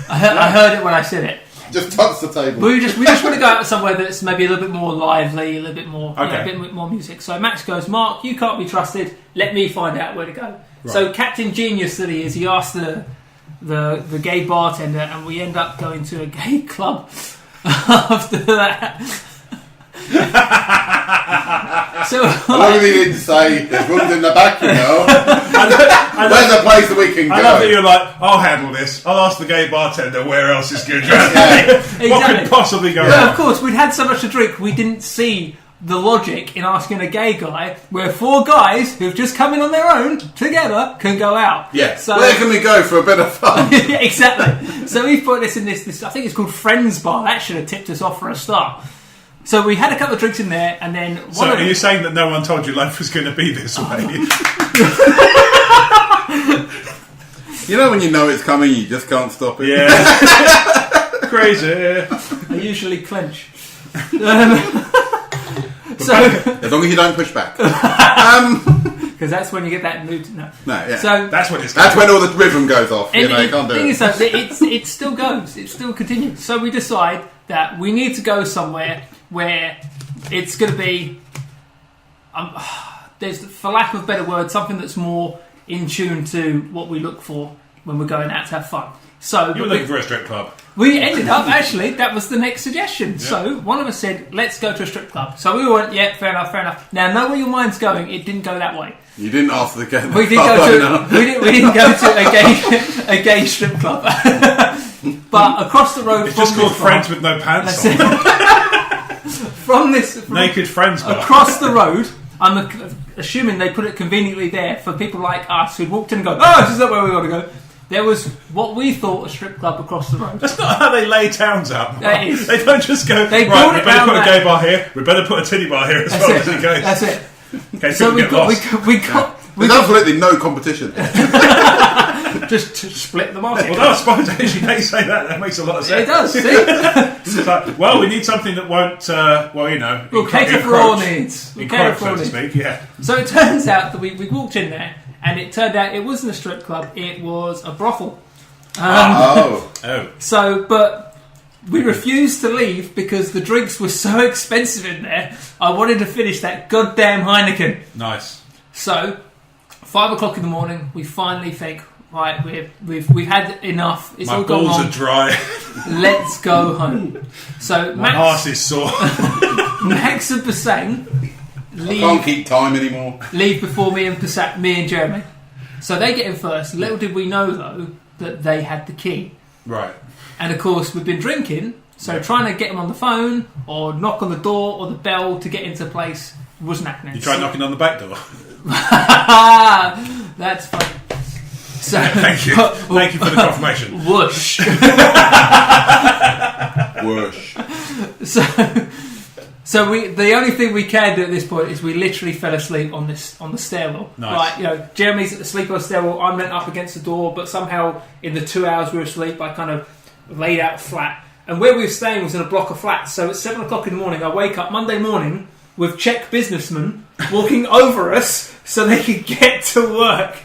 I heard it when I said it. Just touch the table. We just want to go out somewhere that's maybe a little bit more lively, a little bit more, a bit more music. So Max goes, Mark, you can't be trusted. Let me find out where to go. Right. So Captain Genius that he is, he asked the the gay bartender, and we end up going to a gay club after that. So I love that you didn't say there's rooms in the back, you know. Where's a place that we can go? I love that you're like, I'll handle this. I'll ask the gay bartender where else is good. Exactly. What could possibly go wrong? Of course, we'd had so much to drink, we didn't see the logic in asking a gay guy where 4 guys who've just come in on their own together can go out. Yeah. So, where can we go for a bit of fun? Exactly. So we put this in this. I think it's called Friends Bar. That should have tipped us off for a start. So we had a couple of drinks in there, and then. So are you saying that no one told you life was going to be this way? You know when you know it's coming, you just can't stop it. Yeah. Crazy. I usually clench. So, as long as you don't push back. Because that's when you get that mood. No, yeah. So that's when all the rhythm goes off. You can't do it. The thing is, it still goes. It still continues. So we decide that we need to go somewhere where it's going to be, there's, for lack of a better word, something that's more in tune to what we look for when we're going out to have fun. So you were looking for a strip club. We ended up, actually, that was the next suggestion. Yeah. So one of us said, let's go to a strip club. So we went, yeah, fair enough. Now, know where your mind's going. It didn't go that way. You didn't ask the gay. We didn't go to a gay strip club. But across the road, it's just called Friends with No Pants on. Naked Friends bar. Across the road, I'm assuming they put it conveniently there for people like us who'd walked in and go, oh, this is not where we want to go. There was what we thought a strip club across the road. That's not how they lay towns out. That is. They don't just go, they right, we better put a gay bar here, we better put a titty bar here as well as it goes. That's it. Okay, so we got There's absolutely no competition. Just to split the market. Well, no, I suppose actually they say that. That makes a lot of sense. It does, see? It's like, well, we need something that won't, we'll cater for all needs. We'll cater for all needs. So to speak, yeah. So it turns out that we walked in there, and it turned out it wasn't a strip club, it was a brothel. So, but we refused to leave because the drinks were so expensive in there. I wanted to finish that goddamn Heineken. Nice. So, 5 o'clock in the morning, we finally think, right, we've had enough. It's all gone wrong. My on. balls are dry. Let's go home. So my arse is sore. Max and Basang I can't keep time anymore. Leave before me and Jeremy. So they get in first. Little did we know, though, that they had the key. Right. And of course, we've been drinking, so trying to get them on the phone or knock on the door or the bell to get into place wasn't happening. You tried knocking on the back door? That's funny. So, thank you. Thank you for the confirmation. Whoosh. Whoosh. So the only thing we can do at this point is we literally fell asleep on the stairwell. Nice. Like, Jeremy's asleep on the stairwell. I'm leant up against the door, but somehow in the 2 hours we were asleep, I kind of laid out flat. And where we were staying was in a block of flats. So at 7 o'clock in the morning, I wake up Monday morning with Czech businessmen walking over us so they could get to work.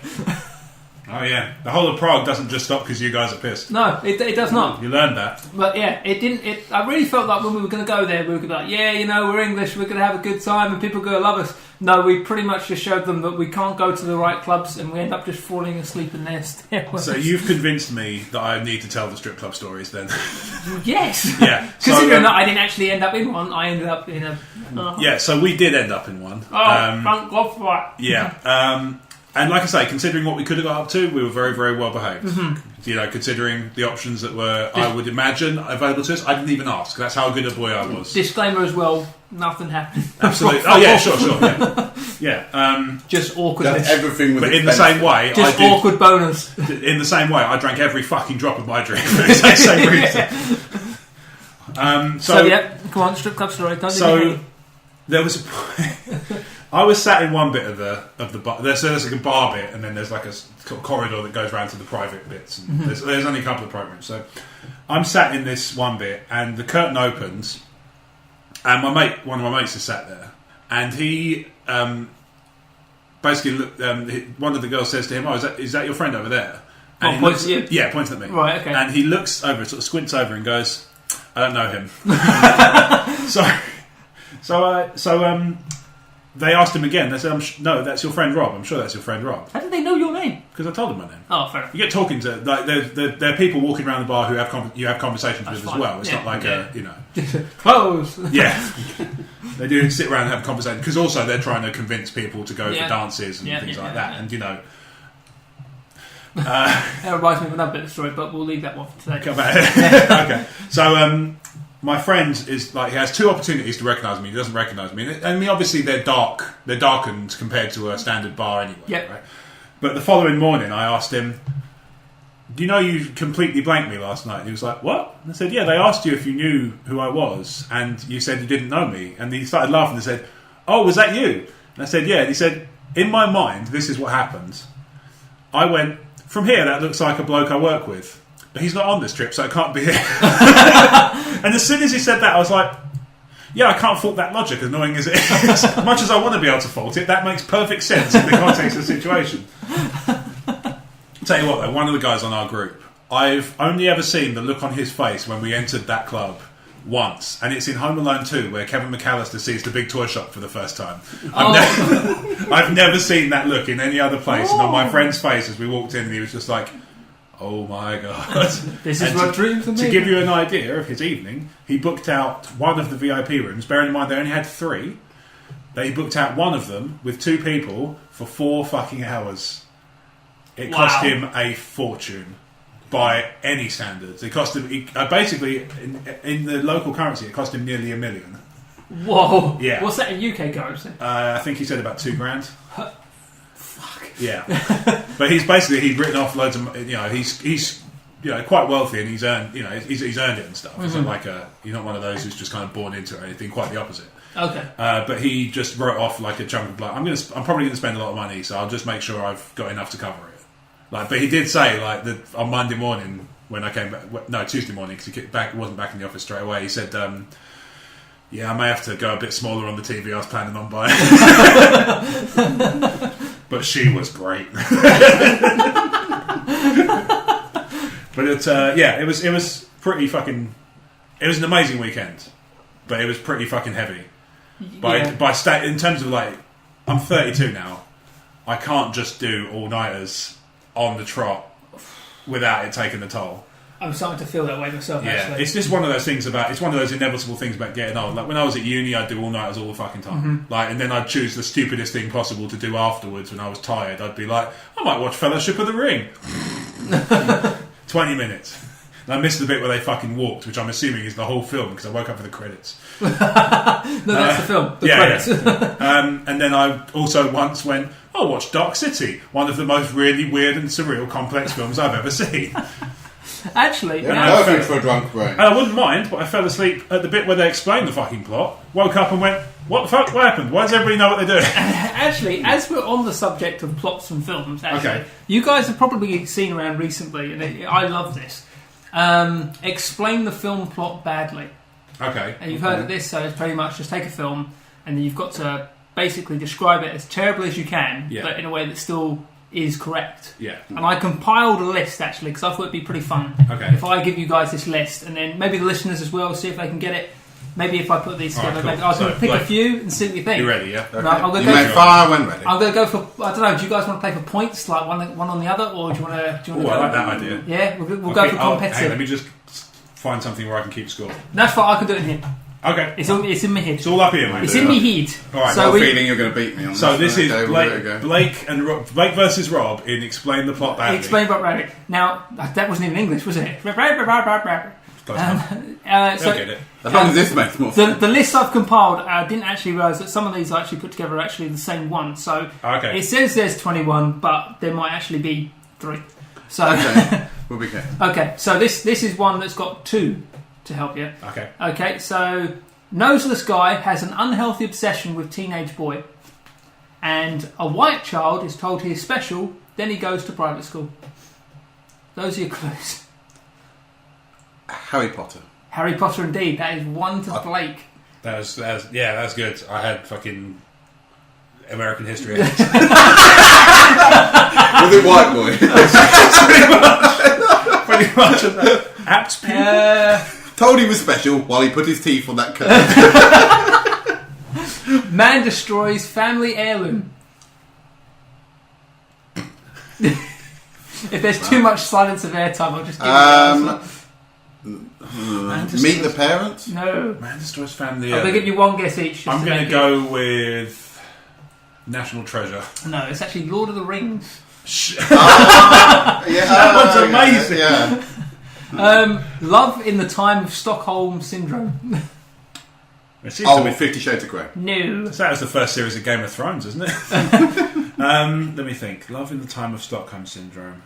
Oh yeah, the whole of Prague doesn't just stop because you guys are pissed. No, it does not. You learned that. But yeah, it didn't. I really felt like when we were going to go there, we were going to be like, yeah, we're English, we're going to have a good time, and people are going to love us. No, we pretty much just showed them that we can't go to the right clubs, and we end up just falling asleep in their stairwells. So you've convinced me that I need to tell the strip club stories then. Yes. Yeah. Considering that I didn't actually end up in one, I ended up in a. Yeah. So we did end up in one. Oh, thank God for that. Yeah. And like I say, considering what we could have got up to, we were very, very well behaved. Mm-hmm. Considering the options that were, I would imagine, available to us, I didn't even ask. That's how good a boy I was. Disclaimer as well, nothing happened. Absolutely. Oh yeah, sure. Yeah. Just awkwardness. Everything was but in the same way, just awkward bonus. In the same way, I drank every fucking drop of my drink for the exact same reason. So yeah, come on, strip club story. There was a point. I was sat in one bit of the bar. There's like a bar bit, and then there's like a corridor that goes around to the private bits. And there's only a couple of programs, so I'm sat in this one bit, and the curtain opens, and one of my mates is sat there, and he basically looked. One of the girls says to him, "Oh, is that your friend over there?" And he points at you. Yeah, points at me. Right, okay. And he looks over, sort of squints over, and goes, "I don't know him." So they asked him again. They said, "No, that's your friend Rob. I'm sure that's your friend Rob." How did they know your name? Because I told them my name. Oh, fair enough. You get talking to there are people walking around the bar who you have conversations with fine. as well. It's not like Close. Yeah, they do sit around and have a conversation because also they're trying to convince people to go for dances and things like that. And that reminds me of another bit of the story, but we'll leave that one for today. Okay, so my friend is like he has two opportunities to recognise me. He doesn't recognise me, and I mean obviously they're darkened compared to a standard bar anyway. Yep. Right? But the following morning, I asked him, "Do you know you completely blanked me last night?" And he was like, "What?" And I said, "Yeah, they asked you if you knew who I was, and you said you didn't know me." And he started laughing and said, "Oh, was that you?" And I said, "Yeah." And he said, "In my mind, this is what happened. I went, from here, that looks like a bloke I work with. But he's not on this trip, so it can't be him." And as soon as he said that, I was like, yeah, I can't fault that logic, annoying as it is. As much as I want to be able to fault it, that makes perfect sense in the context of the situation. Tell you what, though, one of the guys on our group, I've only ever seen the look on his face when we entered that club once, and it's in Home Alone 2 where Kevin McAllister sees the big toy shop for the first time. I've never seen that look in any other place, and on my friend's face as we walked in, he was just like, oh my god. This is what dreams are made. To give you an idea of his evening, he booked out one of the VIP rooms. Bearing in mind they only had 3. He booked out one of them with 2 people for 4 fucking hours. It cost him a fortune by any standards. It cost him basically in the local currency. It cost him nearly $1 million. Whoa! Yeah. What's that in UK currency? I think he said about $2,000. Yeah, but he's written off loads of, he's quite wealthy and he's earned he's earned it and stuff. Mm-hmm. So he's not one of those who's just kind of born into it or anything. Quite the opposite. Okay. But he just wrote off like a chunk of I'm probably going to spend a lot of money, so I'll just make sure I've got enough to cover it. But he did say that on Monday morning when I came back, no Tuesday morning because he wasn't back in the office straight away. He said, "Yeah, I may have to go a bit smaller on the TV I was planning on buying." But she was great. But it was pretty fucking. It was an amazing weekend, but it was pretty fucking heavy. In terms of I'm 32 now. I can't just do all-nighters on the trot without it taking the toll. I'm starting to feel that way myself, actually. It's just one of those things it's one of those inevitable things about getting old. Like when I was at uni, I'd do all-nighters all the fucking time. Mm-hmm. And then I'd choose the stupidest thing possible to do afterwards when I was tired. I'd be like, I might watch Fellowship of the Ring. 20 minutes. And I missed the bit where they fucking walked, which I'm assuming is the whole film because I woke up for the credits. No, that's the film. The credits. Yeah. And then I also once went, I'll watch Dark City, one of the most really weird and surreal complex films I've ever seen. Actually, perfect for a drunk brain. And I wouldn't mind, but I fell asleep at the bit where they explained the fucking plot. Woke up and went, "What the fuck? What happened? Why does everybody know what they're doing?" Actually, as we're on the subject of plots and films, you guys have probably seen around recently, and I love this. Explain the film plot badly. Okay. And you've heard of this, so it's pretty much just take a film, and then you've got to basically describe it as terribly as you can, but in a way that still is correct. Yeah. And I compiled a list actually because I thought it'd be pretty fun. Okay. If I give you guys this list and then maybe the listeners as well, see if they can get it. Maybe if I put these together, cool. maybe I can pick a few and see what you think. You ready? Yeah. Okay. Right, I'm you may fire when ready. I'm going to go for. I don't know. Do you guys want to play for points, like one on the other, or do you want to? I like that idea. Yeah, we'll go for competitive. Hey, let me just find something where I can keep score. That's fine. I can do it in here. Okay. It's in my head. It's all up here, mate. It's in my head. All right. So I have a feeling you're going to beat me on so this. So this is Blake versus Rob in Explain the Plot Badly. Explain the Plot Badly. Now, that wasn't even English, was it? Don't get it. As long as this makes more sense. The list I've compiled, I didn't actually realise that some of these I actually put together are actually the same one. So it says there's 21, but there might actually be 3. So we'll be careful. Okay, so this is one that's got 2 to help you. Okay, so noseless guy has an unhealthy obsession with teenage boy, and a white child is told he is special, then he goes to private school. Those are your clues. Harry Potter. Harry Potter, indeed. That is 1 to Blake. That's good. I had fucking American History. Was it white boy? Pretty much. Apt pupil. Told he was special while he put his teeth on that curve. Man destroys family heirloom. If there's too much silence of airtime, I'll just give you the answer. Meet the Parents? No. Man Destroys Family. I'm going to give you one guess each. I'm going to go with National Treasure. No, it's actually Lord of the Rings. That one's amazing. Yeah. Love in the Time of Stockholm Syndrome. With 50 Shades of Grey. No. That was the first series of Game of Thrones, isn't it? Let me think. Love in the Time of Stockholm Syndrome.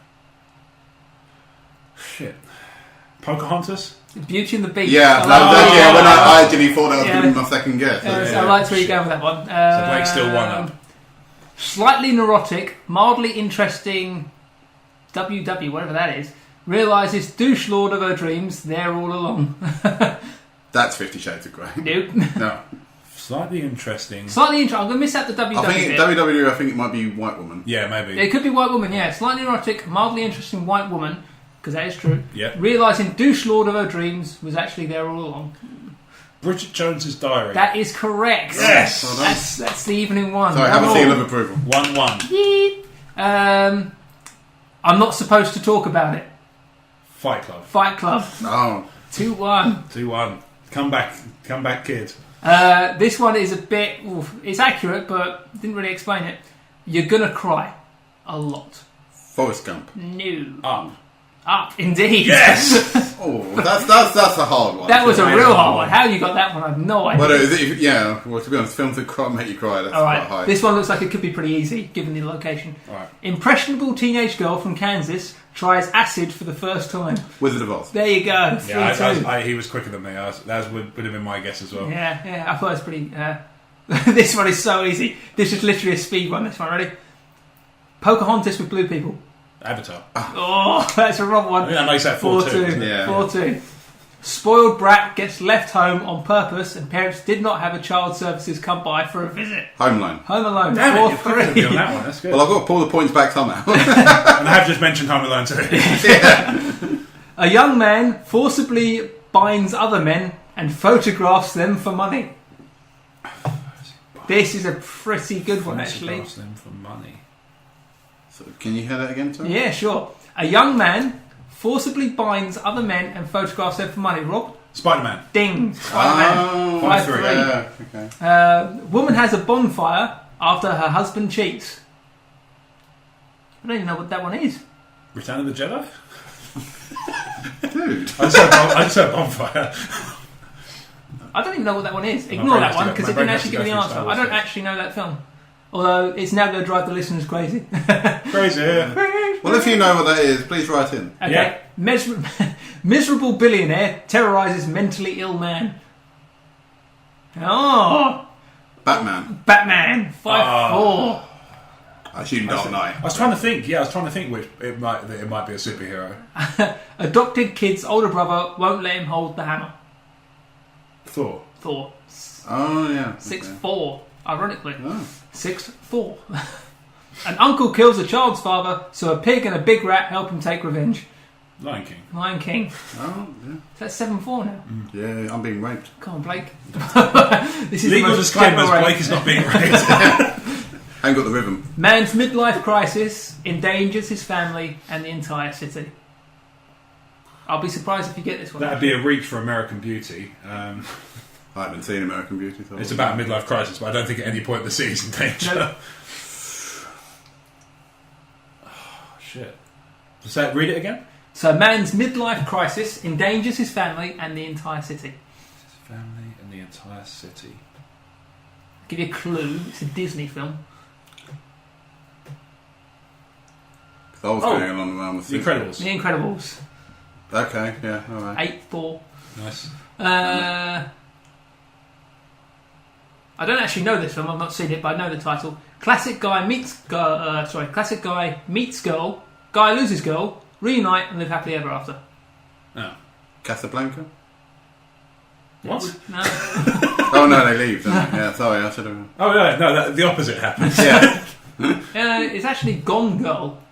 Shit. Pocahontas? Beauty and the Beast. Yeah, when I actually thought that was going to be my second guess. I liked where you go with that one. So Blake's still one up. Slightly neurotic, mildly interesting WW, whatever that is, realises douche lord of her dreams there all along. That's 50 Shades of Grey. Nope. No. Slightly interesting. I'm going to miss out the WW I think bit. WW, I think it might be White Woman. Yeah, maybe. It could be white woman, yeah. Slightly neurotic, mildly interesting white woman, because that is true. Yeah. Realising douche lord of her dreams was actually there all along. Bridget Jones's Diary. That is correct. Yes. Well That's the evening one. Sorry, have a seal of approval. 1-1. I'm not supposed to talk about it. Fight Club. Fight Club. Oh. 2-1. 2-1. Come back, kid. This one is a bit... it's accurate, but didn't really explain it. You're gonna cry. A lot. Forrest Gump. No. Up, indeed. Yes! Oh, that's a hard one. That was a real hard one. How you got that one, I have no idea. Well, to be honest, films that make you cry, that's Alright, quite high. this one looks like it could be pretty easy, given the location. Right. Impressionable teenage girl from Kansas tries acid for the first time. Wizard of Oz. There you go. 3-2. He was quicker than me. That would have been my guess as well. Yeah, I thought it was pretty... this one is so easy. This is literally a speed one, this one. Ready? Pocahontas with blue people. Avatar. Oh, that's a wrong one. I think that makes that 4-2. Yeah. 4-2. Spoiled brat gets left home on purpose and parents did not have a child services come by for a visit. Home Alone. Home Alone. Damn it, you're quicker than me 4-3. on that one. That's good. Well, I've got to pull the points back somehow. And I have just mentioned Home Alone too. A young man forcibly binds other men and photographs them for money. This is a pretty good one, actually. Photographs them for money. So, can you hear that again, Tom? Yeah, sure. A young man forcibly binds other men and photographs them for money. Rob? Spider-Man. Ding. Spider-Man. 5-3. Yeah, okay. Woman has a bonfire after her husband cheats. I don't even know what that one is. Return of the Jedi? Dude. I just heard bonfire. I don't even know what that one is. Ignore that one because it didn't actually give me the answer. I don't actually know that film. Although it's now going to drive the listeners crazy. Crazy, yeah. Well, if you know what that is, please write in. Okay. Yeah. Miserable billionaire terrorises mentally ill man. Oh. Batman. 5-4. I assume Dark Knight. I was trying to think which it might be a superhero. Adopted kid's older brother won't let him hold the hammer. Thor. Thor. Oh, yeah. 6-4. Ironically. Oh. 6-4. An uncle kills a child's father, so a pig and a big rat help him take revenge. Lion King. Lion King. Oh, yeah. That's 7-4 now. Yeah, I'm being raped. Come on, Blake. This is Legal the most disclaimers, clever Blake is not being raped. I ain't got the rhythm. Man's midlife crisis endangers his family and the entire city. I'll be surprised if you get this one. That'd be a reach for American Beauty. I haven't seen American Beauty. So It's about a midlife crisis, but I don't think at any point the city's in danger. No. Oh, shit. So read it again? So, man's midlife crisis endangers his family and the entire city. His family and the entire city. I'll give you a clue. It's a Disney film. I was going along around with The Incredibles. The Incredibles. Okay, yeah, alright. 8-4. Nice. I don't actually know this film. I've not seen it, but I know the title. Classic guy meets girl. Classic guy meets girl. Guy loses girl. Reunite and live happily ever after. Oh. Casablanca? What? No. Oh no, they leave. Don't they? Yeah, sorry, I should have. Oh, yeah, no, the opposite happens. Yeah. It's actually Gone Girl.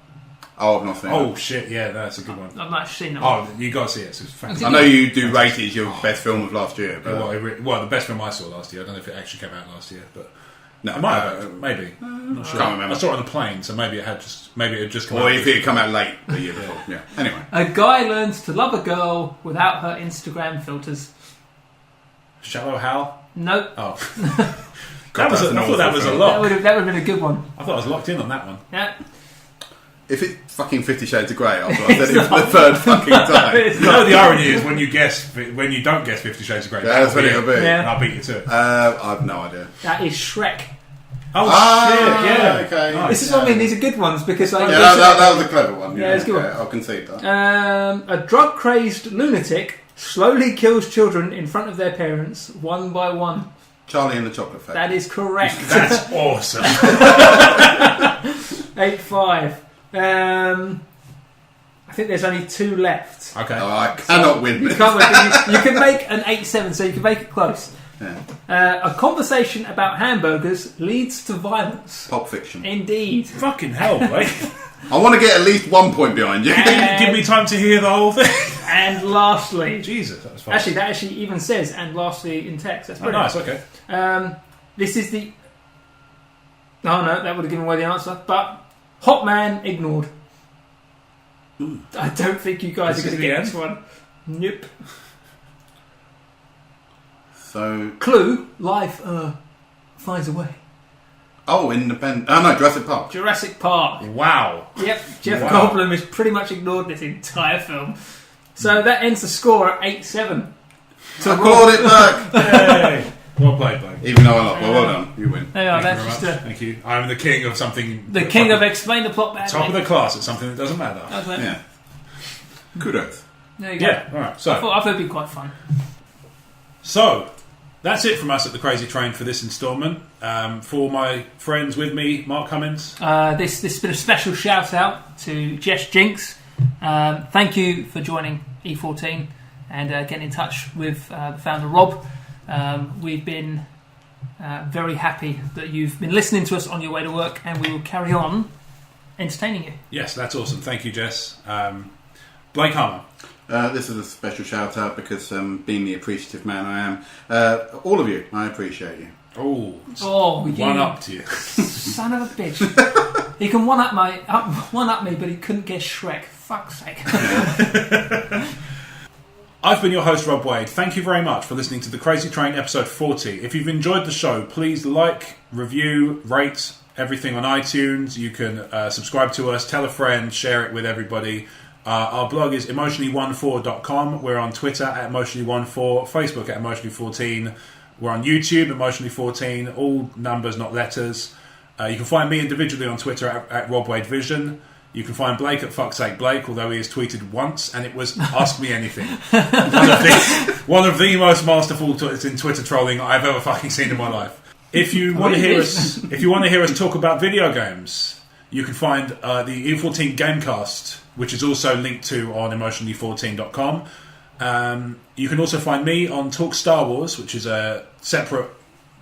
Oh, I've not seen Oh, it. shit, yeah, that's a good one. I've not actually seen that one. Oh, you got to see it. It's fantastic. I know you do rate it as your best film of last year, but Well, the best film I saw last year. I don't know if it actually came out last year, but No, I might have, maybe. Not sure. Can't remember. I saw it on the plane, so maybe it had just come out. Or if it had come out late the year before. Yeah. Anyway. A guy learns to love a girl without her Instagram filters. Shallow Hal? Nope. Oh. I thought that was a lock. That would have been a good one. I thought I was locked in on that one. Yeah. If it's fucking 50 Shades of Grey, I've said it for the third fucking time. You know the irony is when you don't guess 50 Shades of Grey. Yeah, that's what it'll be. Yeah. And I'll beat you to it. I've no idea. That is Shrek. Oh shit! Yeah. Okay. Nice. This is what I mean. These are good ones because that was a clever one. Yeah, it's a good one. I'll concede that. A drug-crazed lunatic slowly kills children in front of their parents, one by one. Charlie and the Chocolate Factory. That is correct. That's awesome. 8-5. I think there's only 2 left. Okay. Oh, I cannot win You this. can't win. You can make an 8-7, so you can make it close. Yeah. A conversation about hamburgers leads to violence. Pulp Fiction. Indeed. Fucking hell, Blake. I want to get at least 1 point behind you. Give me time to hear the whole thing. And lastly, Jesus, that was fun. that actually even says "and lastly" in text. That's Oh, brilliant. nice. Okay. This is the. Oh no, that would have given away the answer. But Hot Man ignored. I don't think you guys This are is going to the get end? this one. Nope. So. Clue: life finds a way. Oh, Independent. Oh no, Jurassic Park. Jurassic Park. Wow. Yep, Jeff Wow. Goldblum has pretty much ignored this entire film. So that ends the score at 8-7. So I called it back. Hey. Well played, Blake. Even though I lost. Well done. You win. There you are, Thank that's you just very much. Thank you. I'm the king of something. the king of explain the plot badly. Top of the class at something that doesn't matter. Okay. Yeah. Kudos. There you go. Yeah. All right. I So thought it'd be quite fun. that's it from us at the Craazyy Train for this instalment. For my friends with me, Mark Cummins. This has been a special shout out to Jess Jinx. Thank you for joining E14 and getting in touch with the founder Rob. We've been very happy that you've been listening to us on your way to work, and we will carry on entertaining you. Yes, that's awesome. Thank you, Jess. Blake Harmer. This is a special shout out because being the appreciative man I am, all of you, I appreciate you. Oh, you one up to you. son of a bitch. He can one up me, but he couldn't guess Shrek. Fuck's sake. I've been your host, Rob Wade. Thank you very much for listening to the Craazyy Train episode 40. If you've enjoyed the show, please like, review, rate everything on iTunes. You can subscribe to us, tell a friend, share it with everybody. Our blog is emotionally14.com. We're on Twitter at emotionally14, Facebook at emotionally14. We're on YouTube, emotionally14, all numbers, not letters. You can find me individually on Twitter at Rob Wade Vision. You can find Blake at fuck's sake Blake, although he has tweeted once, and it was Ask Me Anything. One of the most masterful in Twitter trolling I've ever fucking seen in my life. If you want to hear us talk about video games, you can find the E14 Gamecast, which is also linked to on emotionally14.com. You can also find me on Talk Star Wars, which is a separate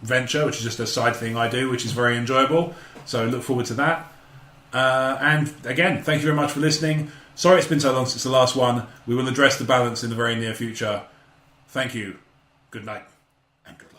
venture, which is just a side thing I do, which is very enjoyable. So look forward to that. And again, thank you very much for listening. Sorry it's been so long since the last one. We will address the balance in the very near future. Thank you. Good night and good luck.